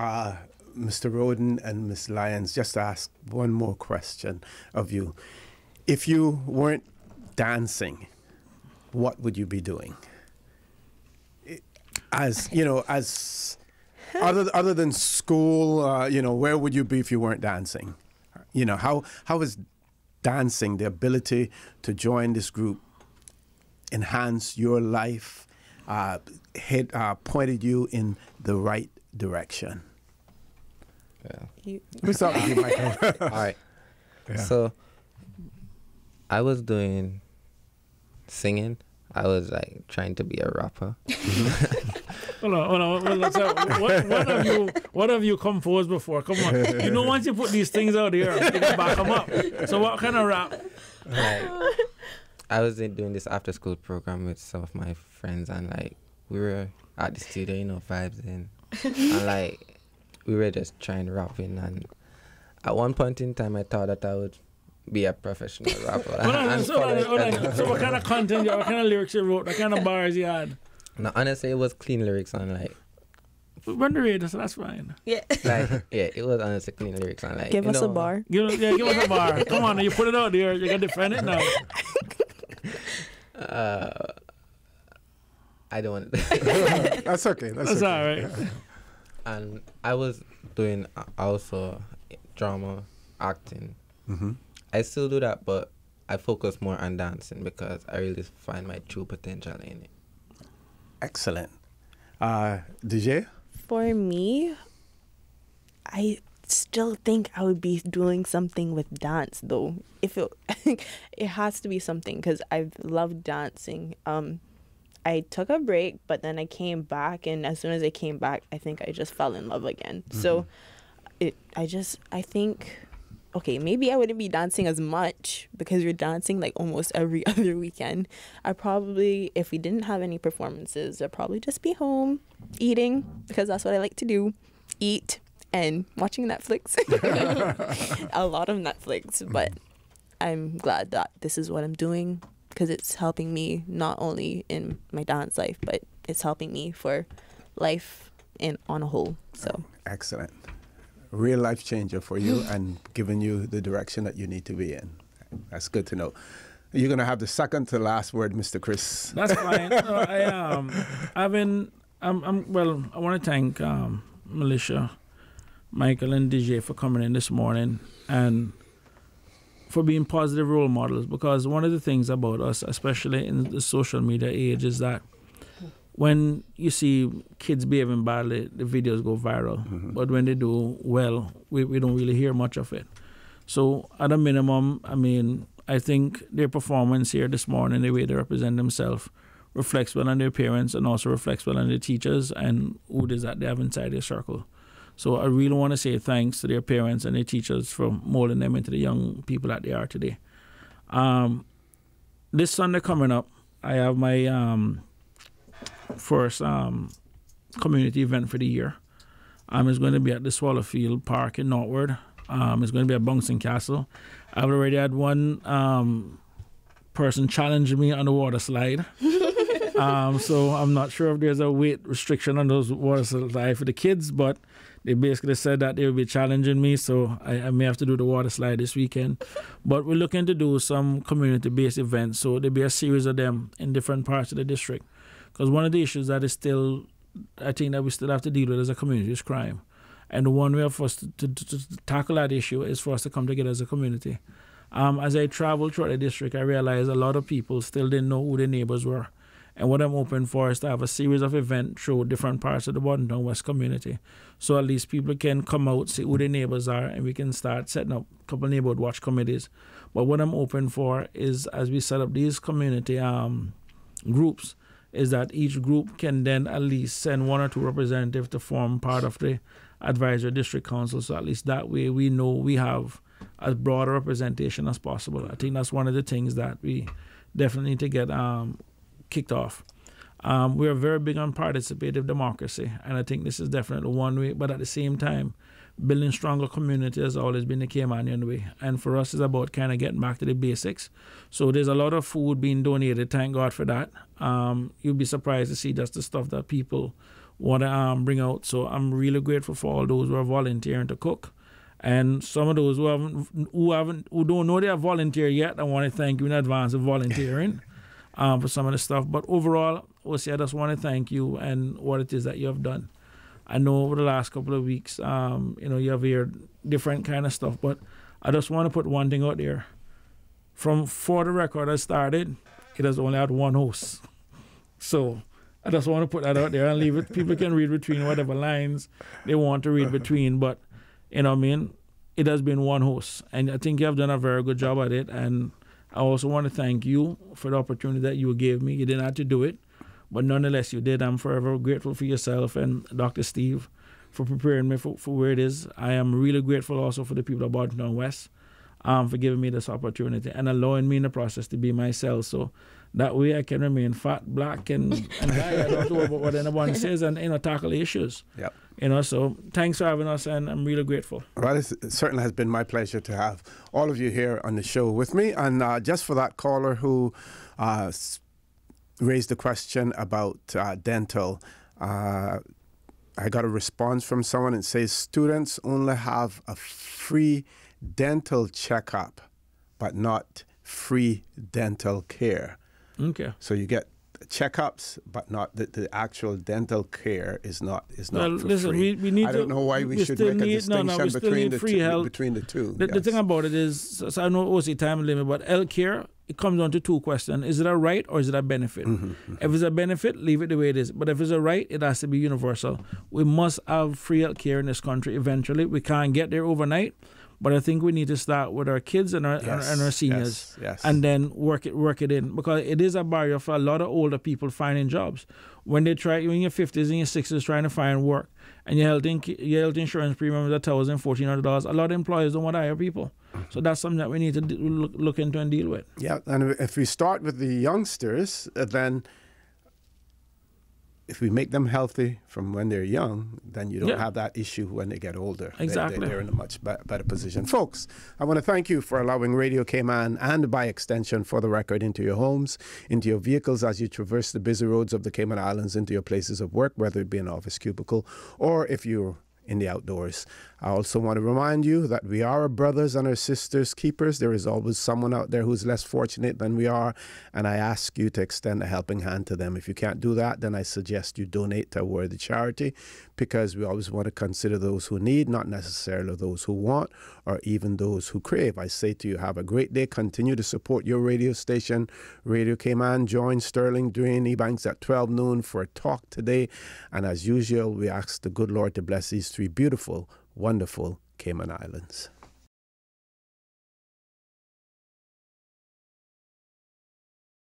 Mr. Rhoden and Miss Lyons, just to ask one more question of you. If you weren't dancing, what would you be doing? As other than school, where would you be if you weren't dancing? How is dancing, the ability to join this group, enhance your life, pointed you in the right direction? Yeah. We start with you, Michael. All right. Yeah. So I was doing singing. I was like trying to be a rapper. Hold on. So what have you composed before? Come on. Once you put these things out here, you can back them up. So what kind of rap? I was doing this after school program with some of my friends, and we were at the studio, vibes in, and we were just trying rapping, and at one point in time I thought that I would be a professional rapper. So what kind of content, what kind of lyrics you wrote, what kind of bars you had? No, honestly, it was clean lyrics and run the radio, so that's fine. Yeah. It was honestly clean lyrics and give us a bar. Give us a bar. Come on, you put it out there. You can defend it now. I don't want to. That's okay. That's all right. And I was doing also drama, acting. Mm-hmm. I still do that, but I focus more on dancing because I really find my true potential in it. Excellent. Dejea? For me, I still think I would be doing something with dance, though. If it has to be something, because I've loved dancing. I took a break, but then I came back, and as soon as I came back, I think I just fell in love again. Mm-hmm. So I think, okay, maybe I wouldn't be dancing as much because you're dancing like almost every other weekend. I probably, if we didn't have any performances, I'd probably just be home eating, because that's what I like to do, eat and watching Netflix. A lot of Netflix, but I'm glad that this is what I'm doing, because it's helping me not only in my dance life, but it's helping me for life on a whole. So excellent. Real life changer for you and giving you the direction that you need to be in. That's good to know. You're going to have the second to last word, Mr. Chris. That's fine. I want to thank Militia, Michael, and Dejea for coming in this morning and for being positive role models, because one of the things about us, especially in the social media age, is that when you see kids behaving badly, the videos go viral. Mm-hmm. But when they do well, we don't really hear much of it. So at a minimum, I mean, I think their performance here this morning, the way they represent themselves, reflects well on their parents and also reflects well on their teachers and who it is that they have inside their circle. So I really want to say thanks to their parents and their teachers for molding them into the young people that they are today. This Sunday coming up, I have my first community event for the year. It's going to be at the Swallowfield Park in Northwood. It's going to be at Bouncing Castle. I've already had one person challenge me on the water slide. So I'm not sure if there's a weight restriction on those water slides for the kids, but they basically said that they will be challenging me, so I may have to do the water slide this weekend. But we're looking to do some community-based events, so there'll be a series of them in different parts of the district. Because one of the issues that is still, I think that we still have to deal with as a community is crime. And the one way for us to tackle that issue is for us to come together as a community. As I traveled throughout the district, I realized a lot of people still didn't know who their neighbors were. And what I'm hoping for is to have a series of events through different parts of the Watertown West community. So at least people can come out, see who their neighbors are, and we can start setting up a couple of neighborhood watch committees. But what I'm hoping for is, as we set up these community groups, is that each group can then at least send one or two representatives to form part of the advisory district council. So at least that way we know we have as broad a representation as possible. I think that's one of the things that we definitely need to get kicked off. We are very big on participative democracy, and I think this is definitely one way, but at the same time, building stronger community has always been the Caymanian way. And for us, it's about kind of getting back to the basics. So there's a lot of food being donated. Thank God for that. You'll be surprised to see just the stuff that people want to bring out. So I'm really grateful for all those who are volunteering to cook. And some of those who don't know they have volunteered yet, I want to thank you in advance of volunteering for some of the stuff. But overall, Osi, I just want to thank you and what it is that you have done. I know over the last couple of weeks, you have heard different kind of stuff, but I just want to put one thing out there. For the record I started, it has only had one host. So I just want to put that out there and leave it. People can read between whatever lines they want to read between, but you know what I mean? It has been one host, and I think you have done a very good job at it. And I also want to thank you for the opportunity that you gave me. You didn't have to do it, but nonetheless, you did. I'm forever grateful for yourself and Dr. Steve for preparing me for where it is. I am really grateful also for the people of Watertown West for giving me this opportunity and allowing me in the process to be myself. So that way I can remain fat, black, and guy. I don't know what anyone says and tackle the issues. Yep. So thanks for having us, and I'm really grateful. Well, it certainly has been my pleasure to have all of you here on the show with me. And just for that caller who raised the question about dental, I got a response from someone that says students only have a free dental checkup, but not free dental care. Okay. So you get checkups, but not the actual dental care is not well, for listen, free. We need I don't know why we should make a distinction between the two. The thing about it is, so I know OC time limit, but health care, it comes down to two questions. Is it a right or is it a benefit? If it's a benefit, leave it the way it is. But if it's a right, it has to be universal. We must have free health care in this country eventually. We can't get there overnight. But I think we need to start with our kids and our seniors, and then work it in, because it is a barrier for a lot of older people finding jobs. When they try, in your 50s and your 60s, trying to find work, and your health insurance premium is $1,000, $1,400, a lot of employers don't want to hire people. So that's something that we need to look into and deal with. Yeah, and if we start with the youngsters, then if we make them healthy from when they're young, then you don't have that issue when they get older. Exactly. They're in a much better position. Folks, I want to thank you for allowing Radio Cayman, and by extension For the Record, into your homes, into your vehicles as you traverse the busy roads of the Cayman Islands, into your places of work, whether it be an office cubicle or if you're in the outdoors. I also want to remind you that we are our brothers and our sisters' keepers. There is always someone out there who's less fortunate than we are, and I ask you to extend a helping hand to them. If you can't do that, then I suggest you donate to a worthy charity, because we always want to consider those who need, not necessarily those who want or even those who crave. I say to you, have a great day. Continue to support your radio station, Radio Cayman. Join Sterling Dwayne Ebanks at 12 noon for a talk today. And as usual, we ask the good Lord to bless these three beautiful, wonderful Cayman Islands.